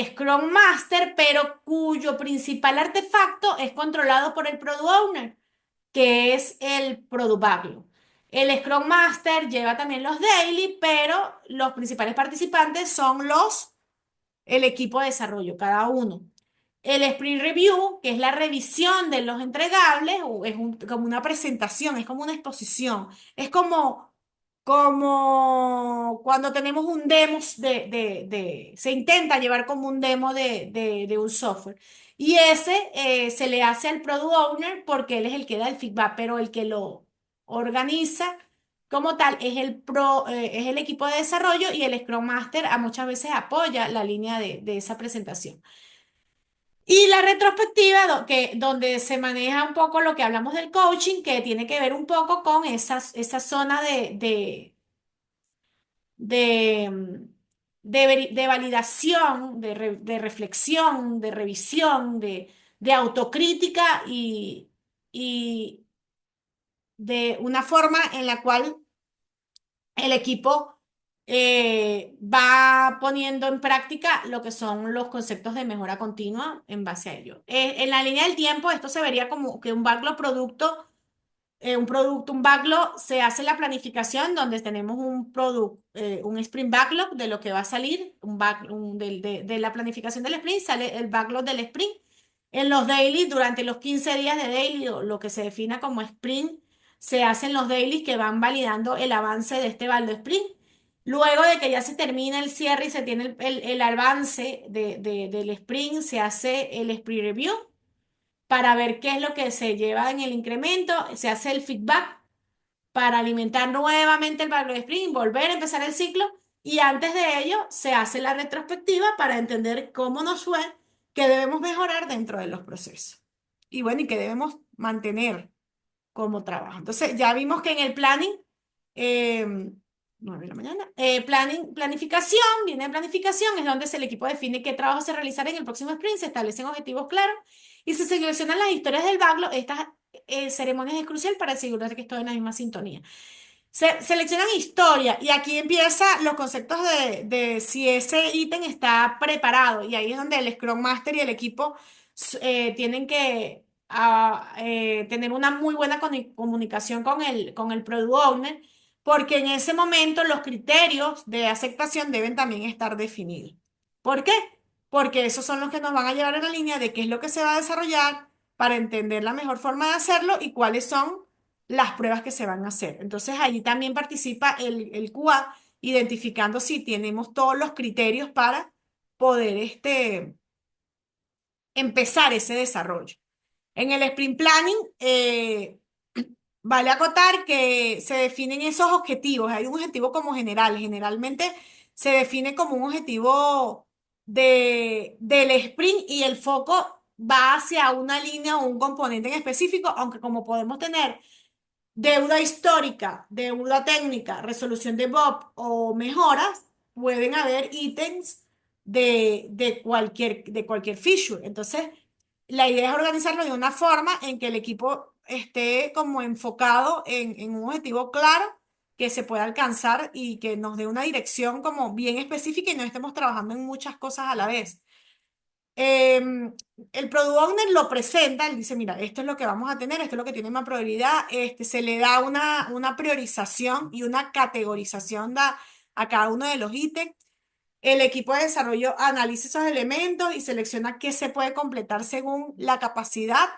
Scrum Master, pero cuyo principal artefacto es controlado por el Product Owner, que es el Product Backlog. El Scrum Master lleva también los daily, pero los principales participantes son el equipo de desarrollo, cada uno. El Sprint Review, que es la revisión de los entregables, como una presentación, es como una exposición, es como como cuando tenemos un demo se intenta llevar como un demo de un software. Y ese se le hace al product owner porque él es el que da el feedback, pero el que lo organiza como tal es es el equipo de desarrollo y el Scrum Master a muchas veces apoya la línea de esa presentación. Y la retrospectiva, donde se maneja un poco lo que hablamos del coaching, que tiene que ver un poco con esa zona de validación, de reflexión, de revisión, de autocrítica y de una forma en la cual el equipo va poniendo en práctica lo que son los conceptos de mejora continua en base a ello. En la línea del tiempo, esto se vería como que un backlog producto un backlog, se hace la planificación donde tenemos un sprint backlog de lo que va a salir, de la planificación del sprint, sale el backlog del sprint. En los daily, durante los 15 días de daily, o lo que se defina como sprint, se hacen los dailies que van validando el avance de este baldo sprint. Luego de que ya se termina el cierre y se tiene el avance del sprint, se hace el sprint review para ver qué es lo que se lleva en el incremento, se hace el feedback para alimentar nuevamente el backlog sprint, volver a empezar el ciclo y antes de ello se hace la retrospectiva para entender cómo nos fue, qué debemos mejorar dentro de los procesos. Y bueno, y qué debemos mantener como trabajo. Entonces, ya vimos que en el planning, eh, 9 de la mañana, planificación, viene de planificación, es donde el equipo define qué trabajo se realizará en el próximo sprint, se establecen objetivos claros y se seleccionan las historias del backlog. Estas ceremonias es crucial para asegurarse que estoy en la misma sintonía. Se seleccionan historia y aquí empiezan los conceptos de si ese ítem está preparado y ahí es donde el Scrum Master y el equipo tienen que tener una muy buena comunicación con el Product Owner porque en ese momento los criterios de aceptación deben también estar definidos. ¿Por qué? Porque esos son los que nos van a llevar en la línea de qué es lo que se va a desarrollar para entender la mejor forma de hacerlo y cuáles son las pruebas que se van a hacer. Entonces, allí también participa el QA, identificando si tenemos todos los criterios para poder empezar ese desarrollo. En el sprint planning, vale acotar que se definen esos objetivos. Hay un objetivo como general. Generalmente se define como un objetivo del sprint y el foco va hacia una línea o un componente en específico, aunque como podemos tener deuda histórica, deuda técnica, resolución de BOP o mejoras, pueden haber ítems de cualquier feature. Entonces, la idea es organizarlo de una forma en que el equipo esté como enfocado en un objetivo claro que se pueda alcanzar y que nos dé una dirección como bien específica y no estemos trabajando en muchas cosas a la vez. El product owner lo presenta, él dice, mira, esto es lo que vamos a tener, esto es lo que tiene más prioridad, se le da una priorización y una categorización a cada uno de los ítems. El equipo de desarrollo analiza esos elementos y selecciona qué se puede completar según la capacidad,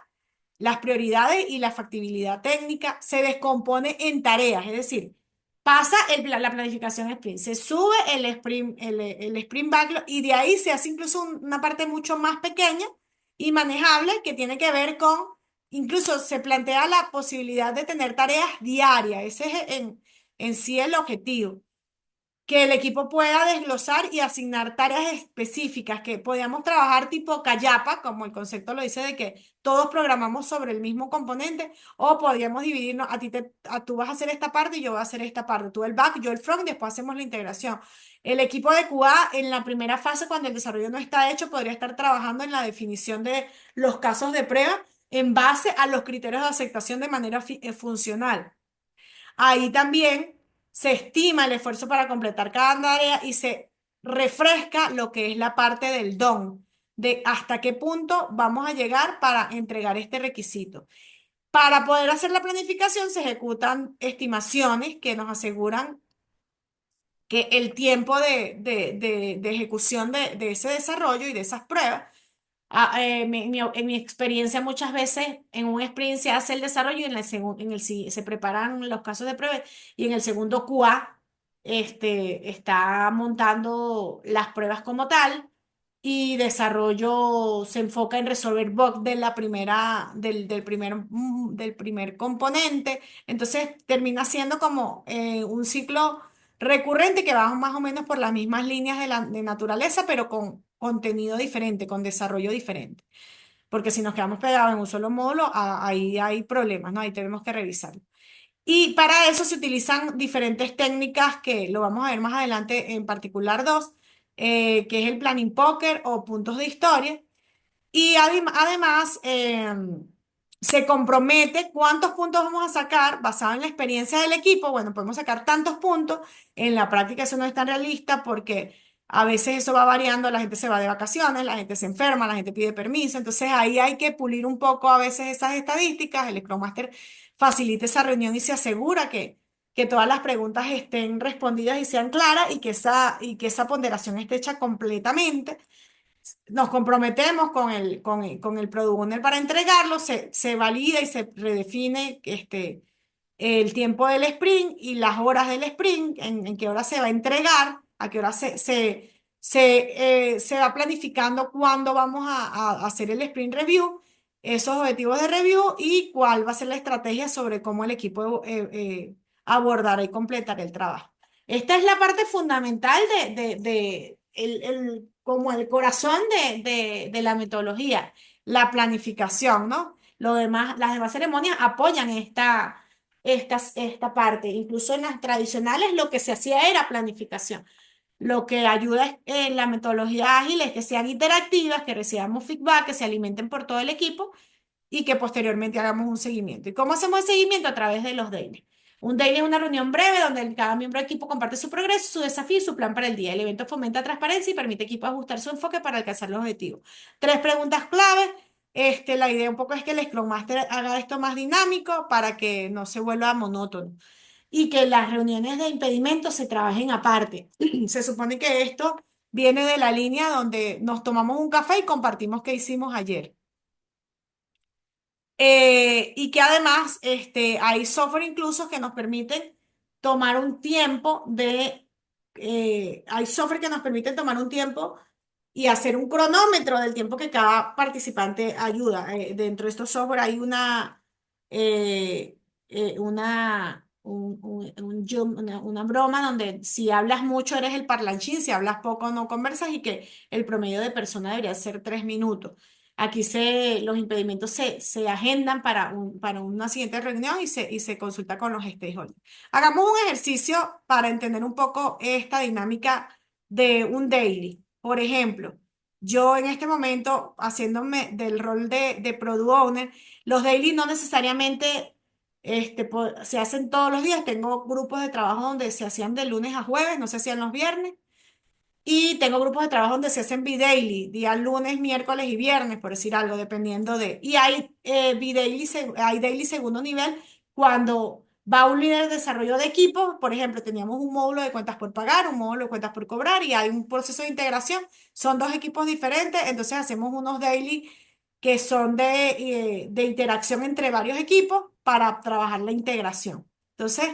las prioridades y la factibilidad técnica. Se descompone en tareas, es decir, pasa la planificación sprint, se sube el sprint backlog y de ahí se hace incluso una parte mucho más pequeña y manejable que tiene que ver con, incluso se plantea la posibilidad de tener tareas diarias. Ese es en sí el objetivo que el equipo pueda desglosar y asignar tareas específicas, que podamos trabajar tipo callapa, como el concepto lo dice, de que todos programamos sobre el mismo componente, o podríamos dividirnos, tú vas a hacer esta parte y yo voy a hacer esta parte, tú el back, yo el front, y después hacemos la integración. El equipo de QA en la primera fase, cuando el desarrollo no está hecho, podría estar trabajando en la definición de los casos de prueba en base a los criterios de aceptación de manera funcional. Ahí también se estima el esfuerzo para completar cada tarea y se refresca lo que es la parte del don, de hasta qué punto vamos a llegar para entregar este requisito. Para poder hacer la planificación se ejecutan estimaciones que nos aseguran que el tiempo de ejecución de ese desarrollo y de esas pruebas En mi experiencia muchas veces en un sprint se hace el desarrollo y en el segundo, se preparan los casos de prueba y en el segundo QA está montando las pruebas como tal y desarrollo se enfoca en resolver bugs de la primera, del primer componente. Entonces termina siendo como un ciclo recurrente que va más o menos por las mismas líneas de naturaleza, pero con contenido diferente, con desarrollo diferente. Porque si nos quedamos pegados en un solo módulo, ahí hay problemas, ¿no? Ahí tenemos que revisarlo. Y para eso se utilizan diferentes técnicas que lo vamos a ver más adelante, en particular dos, que es el planning poker o puntos de historia. Y además, se compromete cuántos puntos vamos a sacar basado en la experiencia del equipo. Bueno, podemos sacar tantos puntos. En la práctica eso no es tan realista porque a veces eso va variando. La gente se va de vacaciones, la gente se enferma, la gente pide permiso. Entonces ahí hay que pulir un poco a veces esas estadísticas. El Scrum Master facilita esa reunión y se asegura que todas las preguntas estén respondidas y sean claras y que esa ponderación esté hecha completamente. Nos comprometemos con el product owner para entregarlo, se valida y se redefine el tiempo del sprint y las horas del sprint, en qué hora se va a entregar, a qué hora se va planificando cuándo vamos a hacer el sprint review, esos objetivos de review y cuál va a ser la estrategia sobre cómo el equipo abordará y completará el trabajo. Esta es la parte fundamental como el corazón de la metodología, la planificación, ¿no? Las demás ceremonias apoyan esta parte. Incluso en las tradicionales lo que se hacía era planificación. Lo que ayuda en la metodología ágil es que sean interactivas, que recibamos feedback, que se alimenten por todo el equipo y que posteriormente hagamos un seguimiento. ¿Y cómo hacemos el seguimiento? A través de los daily. Un daily es una reunión breve donde cada miembro del equipo comparte su progreso, su desafío y su plan para el día. El evento fomenta transparencia y permite al equipo ajustar su enfoque para alcanzar los objetivos. Tres preguntas clave. La idea un poco es que el Scrum Master haga esto más dinámico para que no se vuelva monótono y que las reuniones de impedimentos se trabajen aparte. Se supone que esto viene de la línea donde nos tomamos un café y compartimos qué hicimos ayer. Y que además hay software incluso que nos permiten tomar un tiempo hay software que nos permiten tomar un tiempo y hacer un cronómetro del tiempo que cada participante ayuda. Dentro de estos software hay eh, una broma donde si hablas mucho eres el parlanchín, si hablas poco no conversas y que el promedio de persona debería ser 3 minutos. Aquí los impedimentos se agendan para una siguiente reunión y se consulta con los stakeholders. Hagamos un ejercicio para entender un poco esta dinámica de un daily. Por ejemplo, yo en este momento, haciéndome del rol de product owner, los daily no necesariamente se hacen todos los días. Tengo grupos de trabajo donde se hacían de lunes a jueves, no se hacían los viernes. Y tengo grupos de trabajo donde se hacen B-Daily, día lunes, miércoles y viernes, por decir algo, dependiendo de. Y hay B-Daily, hay Daily segundo nivel cuando va un líder de desarrollo de equipo. Por ejemplo, teníamos un módulo de cuentas por pagar, un módulo de cuentas por cobrar y hay un proceso de integración. Son dos equipos diferentes, entonces hacemos unos daily que son de interacción entre varios equipos para trabajar la integración. Entonces,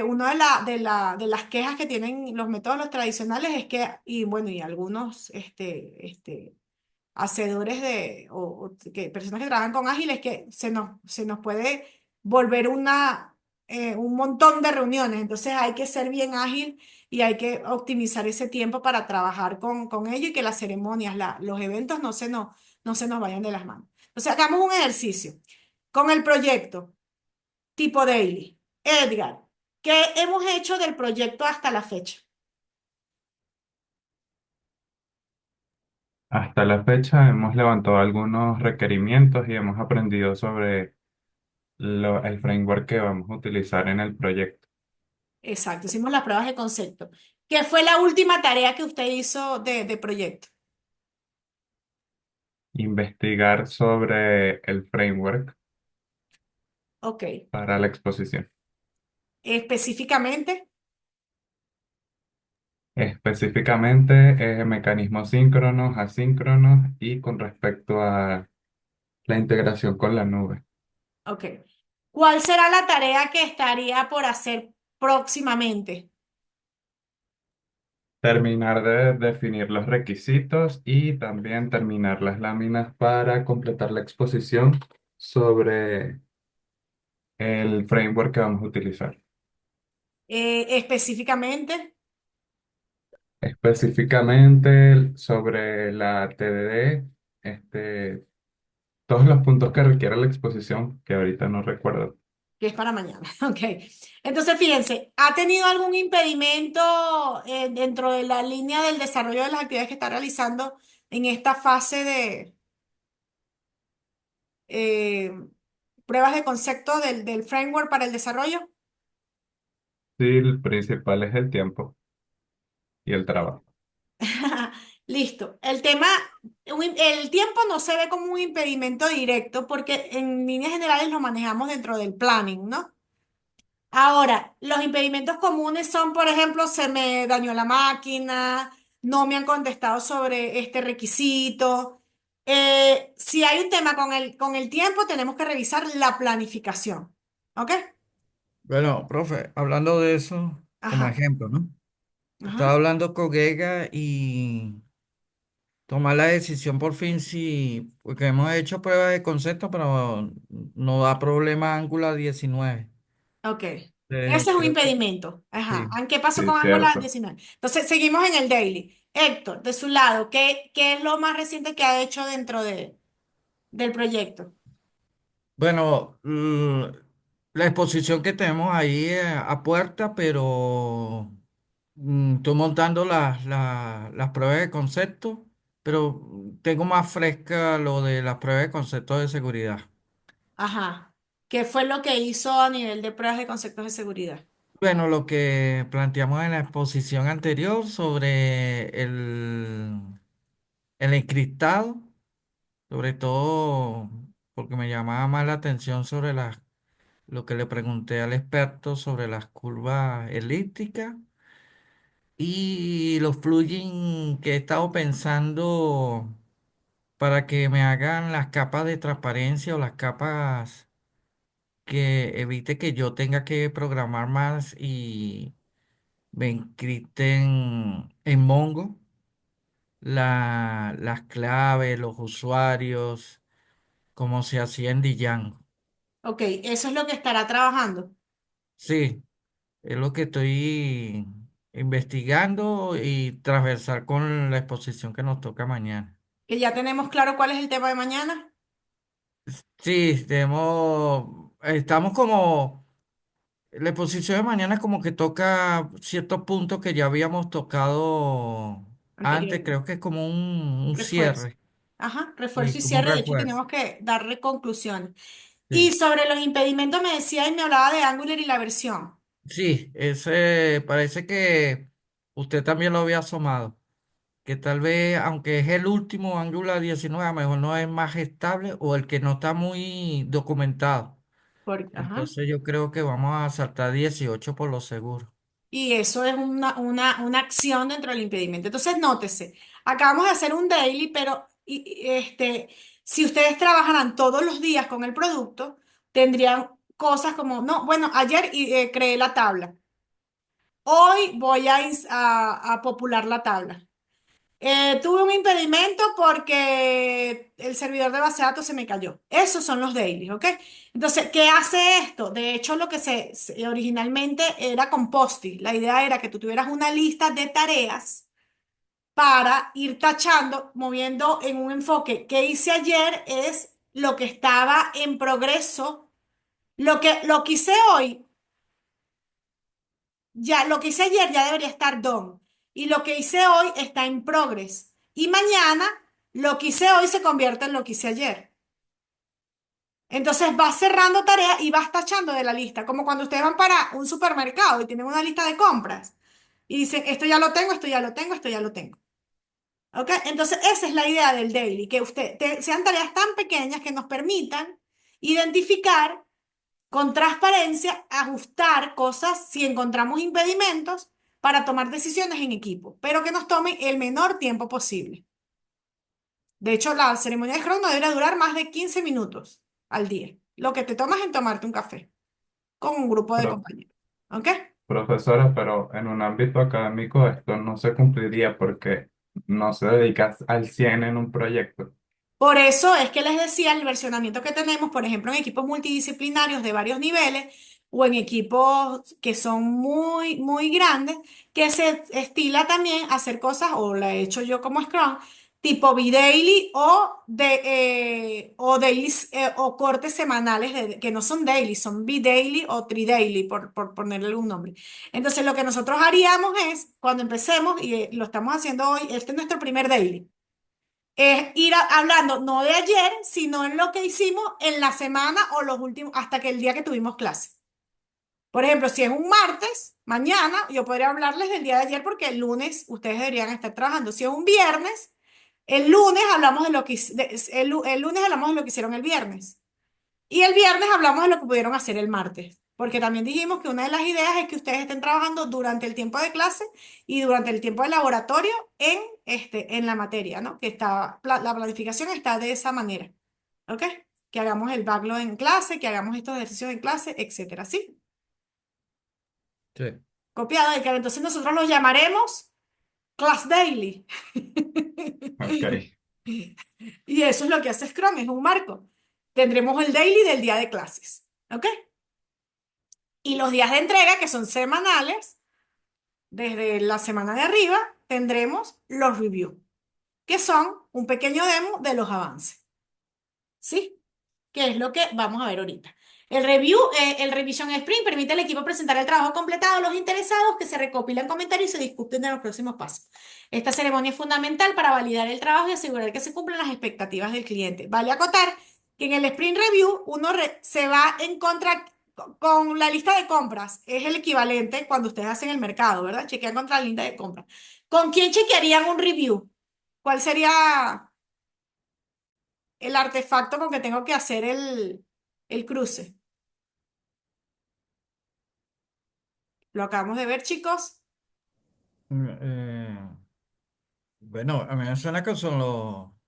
una de las quejas que tienen los métodos los tradicionales es que, y bueno, y algunos hacedores personas que trabajan con ágiles, que se nos puede volver un montón de reuniones. Entonces hay que ser bien ágil y hay que optimizar ese tiempo para trabajar con ello y que las ceremonias, los eventos no se nos vayan de las manos. Entonces hagamos un ejercicio con el proyecto tipo daily. Edgar, ¿qué hemos hecho del proyecto hasta la fecha? Hasta la fecha hemos levantado algunos requerimientos y hemos aprendido sobre el framework que vamos a utilizar en el proyecto. Exacto, hicimos las pruebas de concepto. ¿Qué fue la última tarea que usted hizo de proyecto? Investigar sobre el framework Ok, para la exposición. específicamente, Específicamente, mecanismos síncronos, asíncronos y con respecto a la integración con la nube. Ok. ¿Cuál será la tarea que estaría por hacer próximamente? Terminar de definir los requisitos y también terminar las láminas para completar la exposición sobre el framework que vamos a utilizar. Específicamente, Específicamente sobre la TDD, todos los puntos que requiere la exposición, que ahorita no recuerdo. que es para mañana. Ok. Entonces, fíjense, ¿ha tenido algún impedimento dentro de la línea del desarrollo de las actividades que está realizando en esta fase de eh, pruebas de concepto del framework para el desarrollo? Sí, el principal es el tiempo y el trabajo. Listo. El tema, el tiempo no se ve como un impedimento directo porque en líneas generales lo manejamos dentro del planning, ¿no? Ahora, los impedimentos comunes son, por ejemplo, se me dañó la máquina, no me han contestado sobre este requisito. Si hay un tema con el tiempo, tenemos que revisar la planificación. ¿Ok? Bueno, profe, hablando de eso como Ajá, ejemplo, ¿no? Estaba ajá. hablando con Gega y tomar la decisión por fin si, porque hemos hecho pruebas de concepto, pero no da problema Angular 19. Ok. Ese es un Creo que impedimento. Ajá. sí. ¿En qué pasó Sí, con Angular cierto. 19? Entonces, seguimos en el daily. Héctor, de su lado, ¿qué es lo más reciente que ha hecho dentro del proyecto? Bueno, la exposición que tenemos ahí a puerta, pero estoy montando las pruebas de concepto, pero tengo más fresca lo de las pruebas de concepto de seguridad. Ajá. ¿Qué fue lo que hizo a nivel de pruebas de conceptos de seguridad? Bueno, lo que planteamos en la exposición anterior sobre el encriptado, sobre todo porque me llamaba más la atención sobre lo que le pregunté al experto sobre las curvas elípticas y los plugins que he estado pensando para que me hagan las capas de transparencia o las capas que evite que yo tenga que programar más y me encripten en Mongo las claves, los usuarios, como se hacía en Django. Ok, eso es lo que estará trabajando. Sí, es lo que estoy investigando y transversal con la exposición que nos toca mañana. Que ya tenemos claro cuál es el tema de mañana Sí, estamos como, la exposición de mañana como que toca ciertos puntos que ya habíamos tocado antes, anteriormente. creo que es como un Refuerzo. cierre Ajá, y refuerzo y como un cierre. De hecho, refuerzo. tenemos que darle conclusiones. Y Sí. sobre los impedimentos me decía y me hablaba de Angular y la versión. Sí, ese parece que usted también lo había asomado, que tal vez, aunque es el último Angular 19, a lo mejor no es más estable o el que no está muy documentado. Ajá. Entonces yo creo que vamos a saltar 18 por lo seguro. Y eso es una acción dentro del impedimento. Entonces, nótese, acabamos de hacer un daily, pero si ustedes trabajaran todos los días con el producto, tendrían cosas como, no, bueno, ayer creé la tabla. Hoy voy a popular la tabla. Tuve un impedimento porque el servidor de base de datos se me cayó. Esos son los dailies, ¿ok? Entonces, ¿qué hace esto? De hecho, lo que originalmente era con post-it. La idea era que tú tuvieras una lista de tareas para ir tachando, moviendo en un enfoque. ¿Qué hice ayer? Es lo que estaba en progreso. Lo que hice hoy ya lo que hice ayer ya debería estar done. Y lo que hice hoy está en progress. Y mañana lo que hice hoy se convierte en lo que hice ayer. Entonces vas cerrando tareas y vas tachando de la lista. Como cuando ustedes van para un supermercado y tienen una lista de compras. Y dicen, esto ya lo tengo, esto ya lo tengo, esto ya lo tengo. ¿Ok? Entonces esa es la idea del daily, que sean tareas tan pequeñas que nos permitan identificar con transparencia, ajustar cosas si encontramos impedimentos para tomar decisiones en equipo, pero que nos tome el menor tiempo posible. De hecho, la ceremonia de Scrum no debería durar más de 15 minutos al día. Lo que te tomas en tomarte un café con un grupo de Pro- compañeros. ¿Ok? Profesora, pero en un ámbito académico esto no se cumpliría porque no se dedica al 100 en un proyecto. Por eso es que les decía el versionamiento que tenemos, por ejemplo, en equipos multidisciplinarios de varios niveles o en equipos que son muy, muy grandes, que se estila también hacer cosas, o la he hecho yo como Scrum, tipo B-Daily o dailies, o cortes semanales que no son daily, son B-Daily o Tri-Daily, por ponerle algún nombre. Entonces, lo que nosotros haríamos es, cuando empecemos, y lo estamos haciendo hoy, este es nuestro primer daily es ir hablando no de ayer, sino en lo que hicimos en la semana o los últimos, hasta que el día que tuvimos clase. Por ejemplo, si es un martes, mañana, yo podría hablarles del día de ayer porque el lunes ustedes deberían estar trabajando. Si es un viernes, el lunes hablamos de lo que, el lunes hablamos de lo que hicieron el viernes. Y el viernes hablamos de lo que pudieron hacer el martes, porque también dijimos que una de las ideas es que ustedes estén trabajando durante el tiempo de clase y durante el tiempo de laboratorio en la materia, ¿no? Que está, la planificación está de esa manera, ¿ok? Que hagamos el backlog en clase, que hagamos estos ejercicios en clase, etcétera, ¿sí? Sí. Copiado, y que entonces nosotros los llamaremos Class Daily. Ok, Y eso es lo que hace Scrum, es un marco. Tendremos el daily del día de clases, ¿ok? Y los días de entrega, que son semanales, desde la semana de arriba, tendremos los reviews, que son un pequeño demo de los avances. ¿Sí? Que es lo que vamos a ver ahorita. El Revision Sprint permite al equipo presentar el trabajo completado a los interesados que se recopilan comentarios y se discuten de los próximos pasos. Esta ceremonia es fundamental para validar el trabajo y asegurar que se cumplan las expectativas del cliente. Vale acotar que en el Sprint Review se va en contra con la lista de compras. Es el equivalente cuando ustedes hacen el mercado, ¿verdad? Chequean contra la lista de compras. ¿Con quién chequearían un review? ¿Cuál sería el artefacto con que tengo que hacer el cruce? Lo acabamos de ver, chicos. Eh, bueno, a mí me suena que son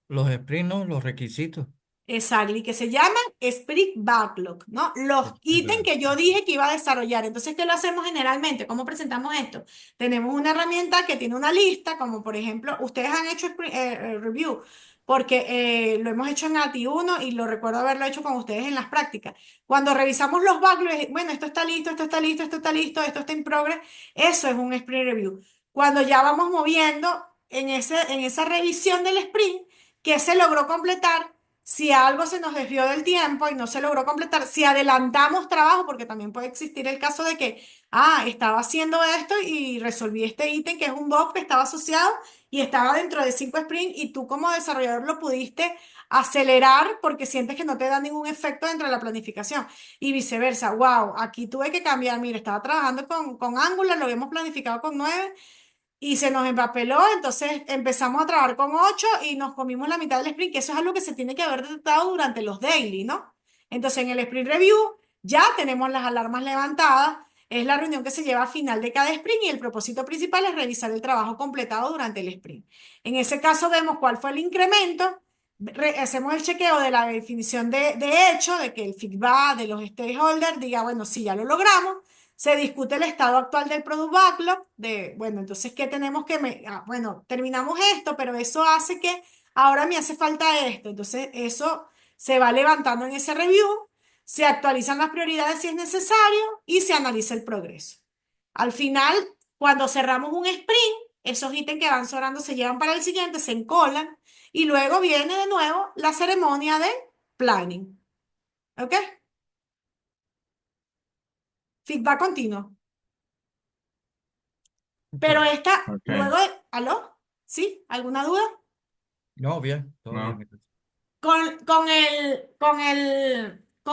los sprints, ¿no? Los requisitos. Exactly, que se llaman Sprint Backlog, ¿no? Los ítems que yo dije que iba a desarrollar. Entonces, ¿qué lo hacemos generalmente? ¿Cómo presentamos esto? Tenemos una herramienta que tiene una lista, como por ejemplo, ustedes han hecho review, porque lo hemos hecho en ATI 1 y lo recuerdo haberlo hecho con ustedes en las prácticas. Cuando revisamos los backlogs, bueno, esto está listo, esto está listo, esto está listo, esto está en progress, eso es un sprint review. Cuando ya vamos moviendo en esa revisión del sprint, ¿qué se logró completar? Si algo se nos desvió del tiempo y no se logró completar, si adelantamos trabajo, porque también puede existir el caso de que, estaba haciendo esto y resolví este ítem que es un bug que estaba asociado y estaba dentro de 5 sprints y tú como desarrollador lo pudiste acelerar porque sientes que no te da ningún efecto dentro de la planificación y viceversa. Wow, aquí tuve que cambiar. Mira, estaba trabajando con Angular, lo habíamos planificado con 9 y se nos empapeló, entonces empezamos a trabajar con 8 y nos comimos la mitad del sprint, que eso es algo que se tiene que haber detectado durante los daily, ¿no? Entonces en el sprint review ya tenemos las alarmas levantadas, es la reunión que se lleva al final de cada sprint y el propósito principal es revisar el trabajo completado durante el sprint. En ese caso vemos cuál fue el incremento, hacemos el chequeo de la definición de hecho, de que el feedback de los stakeholders diga, bueno, sí, ya lo logramos. Se discute el estado actual del product backlog, bueno, entonces, ¿qué tenemos que...? Bueno, terminamos esto, pero eso hace que ahora me hace falta esto. Entonces, eso se va levantando en ese review, se actualizan las prioridades si es necesario y se analiza el progreso. Al final, cuando cerramos un sprint, esos ítems que van sobrando se llevan para el siguiente, se encolan y luego viene de nuevo la ceremonia de planning. ¿Ok? Feedback continuo. Ok. Pero esta, ok. luego de, ¿aló? ¿Sí? ¿Alguna duda? No, bien, todo No, bien. Con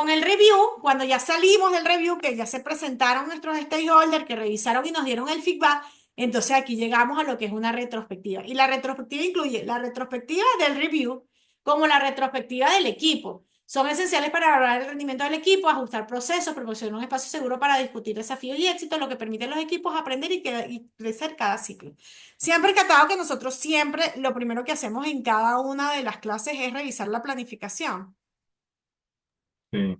el review, cuando ya salimos del review, que ya se presentaron nuestros stakeholders, que revisaron y nos dieron el feedback, entonces aquí llegamos a lo que es una retrospectiva. Y la retrospectiva incluye la retrospectiva del review como la retrospectiva del equipo. Son esenciales para evaluar el rendimiento del equipo, ajustar procesos, proporcionar un espacio seguro para discutir desafíos y éxitos, lo que permite a los equipos aprender y crecer cada ciclo. Siempre he catado que nosotros siempre lo primero que hacemos en cada una de las clases es revisar la planificación. Sí,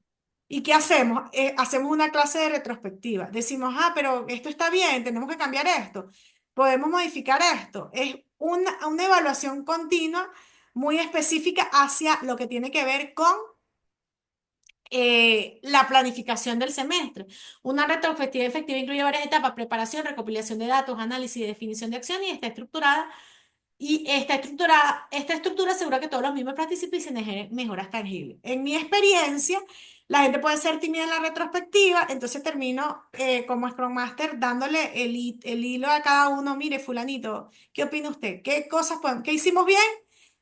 ¿Y qué hacemos? Hacemos una clase de retrospectiva. Decimos, ah, pero esto está bien, tenemos que cambiar esto, podemos modificar esto. Es una evaluación continua muy específica hacia lo que tiene que ver con la planificación del semestre. Una retrospectiva efectiva incluye varias etapas: preparación, recopilación de datos, análisis y definición de acción, y esta estructura asegura que todos los mismos participen y se generen mejoras tangibles. En mi experiencia, la gente puede ser tímida en la retrospectiva, entonces termino como Scrum Master dándole el hilo a cada uno. Mire, fulanito, ¿qué opina usted? ¿Qué hicimos bien?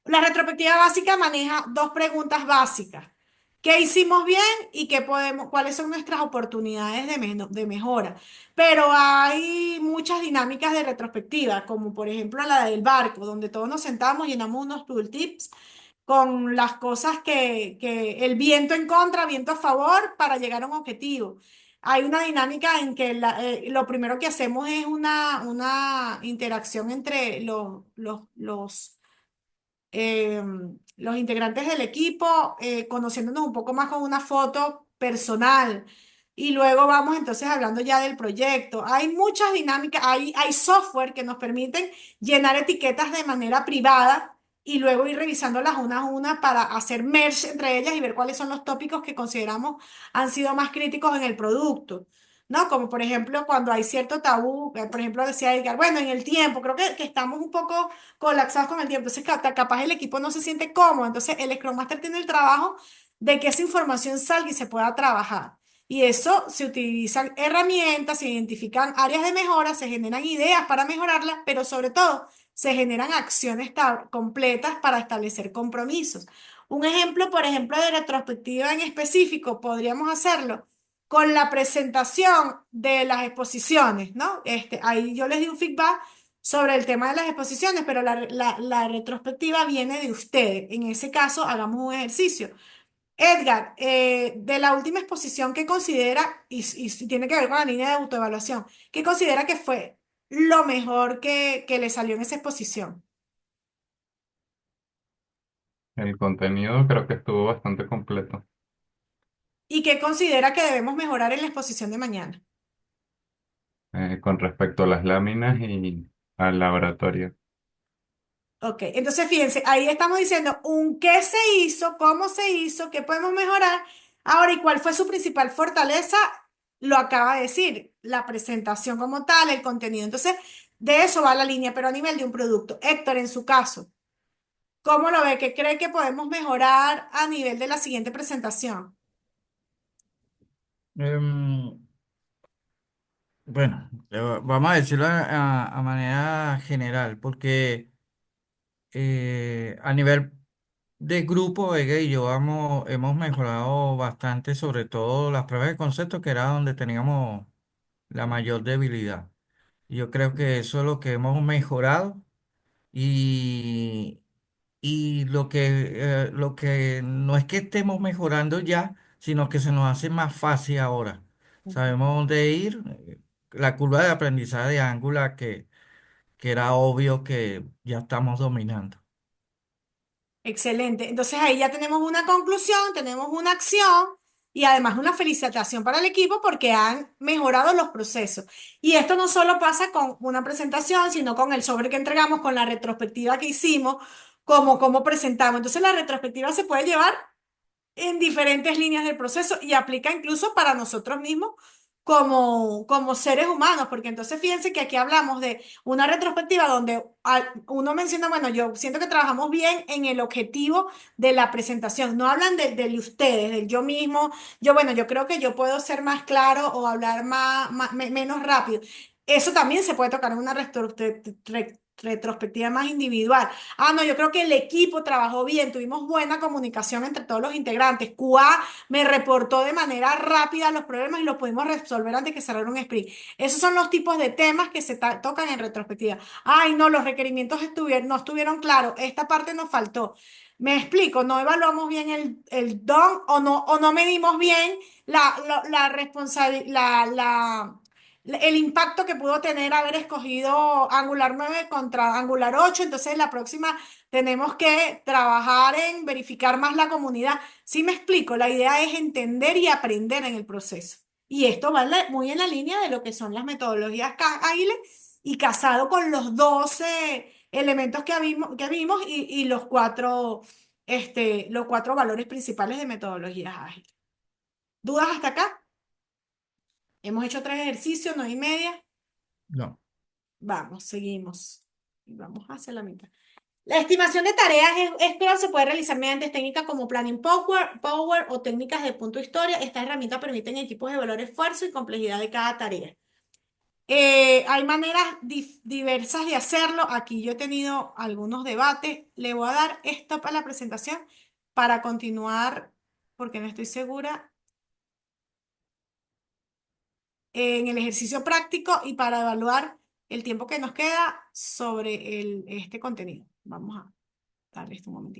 La retrospectiva básica maneja dos preguntas básicas. ¿Qué hicimos bien y cuáles son nuestras oportunidades de mejora? Pero hay muchas dinámicas de retrospectiva, como por ejemplo la del barco, donde todos nos sentamos y llenamos unos tooltips con las cosas que el viento en contra, viento a favor para llegar a un objetivo. Hay una dinámica en que lo primero que hacemos es una interacción entre eh, los integrantes del equipo, conociéndonos un poco más con una foto personal. Y luego vamos entonces hablando ya del proyecto. Hay muchas dinámicas, hay software que nos permiten llenar etiquetas de manera privada y luego ir revisándolas una a una para hacer merge entre ellas y ver cuáles son los tópicos que consideramos han sido más críticos en el producto. ¿No? Como por ejemplo cuando hay cierto tabú, por ejemplo decía Edgar, bueno, en el tiempo, creo que estamos un poco colapsados con el tiempo. Entonces, capaz el equipo no se siente cómodo. Entonces, el Scrum Master tiene el trabajo de que esa información salga y se pueda trabajar. Y eso se utilizan herramientas, se identifican áreas de mejora, se generan ideas para mejorarlas, pero sobre todo se generan acciones completas para establecer compromisos. Un ejemplo, por ejemplo, de retrospectiva en específico, podríamos hacerlo con la presentación de las exposiciones, ¿no? Ahí yo les di un feedback sobre el tema de las exposiciones, pero la retrospectiva viene de ustedes. En ese caso, hagamos un ejercicio. Edgar, de la última exposición, ¿qué considera, y si tiene que ver con la línea de autoevaluación, qué considera que fue lo mejor que le salió en esa exposición? el contenido creo que estuvo bastante completo. ¿Y qué considera que debemos mejorar en la exposición de mañana? Con respecto a las láminas y al laboratorio. Ok, entonces fíjense, ahí estamos diciendo un qué se hizo, cómo se hizo, qué podemos mejorar. Ahora, ¿y cuál fue su principal fortaleza? Lo acaba de decir, la presentación como tal, el contenido. Entonces, de eso va la línea, pero a nivel de un producto. Héctor, en su caso, ¿cómo lo ve? ¿Qué cree que podemos mejorar a nivel de la siguiente presentación? Em, bueno, vamos a decirlo a manera general, porque a nivel de grupo, Vega y yo hemos mejorado bastante, sobre todo las pruebas de concepto, que era donde teníamos la mayor debilidad. Yo creo que eso es lo que hemos mejorado y, y lo que no es que estemos mejorando ya, sino que se nos hace más fácil ahora. Sabemos dónde ir. La curva de aprendizaje de Angular que era obvio que ya estamos dominando. Excelente. Entonces ahí ya tenemos una conclusión, tenemos una acción y además una felicitación para el equipo porque han mejorado los procesos. Y esto no solo pasa con una presentación, sino con el sobre que entregamos, con la retrospectiva que hicimos, como cómo presentamos. Entonces la retrospectiva se puede llevar en diferentes líneas del proceso y aplica incluso para nosotros mismos como seres humanos, porque entonces fíjense que aquí hablamos de una retrospectiva donde uno menciona, bueno, yo siento que trabajamos bien en el objetivo de la presentación, no hablan del ustedes, del yo mismo, bueno, yo creo que yo puedo ser más claro o hablar menos rápido. Eso también se puede tocar en una retrospectiva más individual. Ah, no, yo creo que el equipo trabajó bien, tuvimos buena comunicación entre todos los integrantes. QA me reportó de manera rápida los problemas y los pudimos resolver antes que cerrar un sprint. Esos son los tipos de temas que se tocan en retrospectiva. Ay, no, los requerimientos no estuvieron claros, esta parte nos faltó. Me explico, no evaluamos bien el don o no medimos bien la responsabilidad, el impacto que pudo tener haber escogido Angular 9 contra Angular 8. Entonces, la próxima tenemos que trabajar en verificar más la comunidad. Sí me explico, la idea es entender y aprender en el proceso. Y esto va muy en la línea de lo que son las metodologías ágiles y casado con los 12 elementos que vimos y los cuatro valores principales de metodologías ágiles. ¿Dudas hasta acá? Hemos hecho 3 ejercicios, 9:30. No, Vamos, seguimos. Y vamos hacia la mitad. La estimación de tareas esto se puede realizar mediante técnicas como Planning Power o técnicas de punto historia. Estas herramientas permiten equipos de valor esfuerzo y complejidad de cada tarea. Hay maneras diversas de hacerlo. Aquí yo he tenido algunos debates. Le voy a dar esto para la presentación para continuar, porque no estoy segura, en el ejercicio práctico y para evaluar el tiempo que nos queda sobre este contenido. Vamos a darle esto un momentito.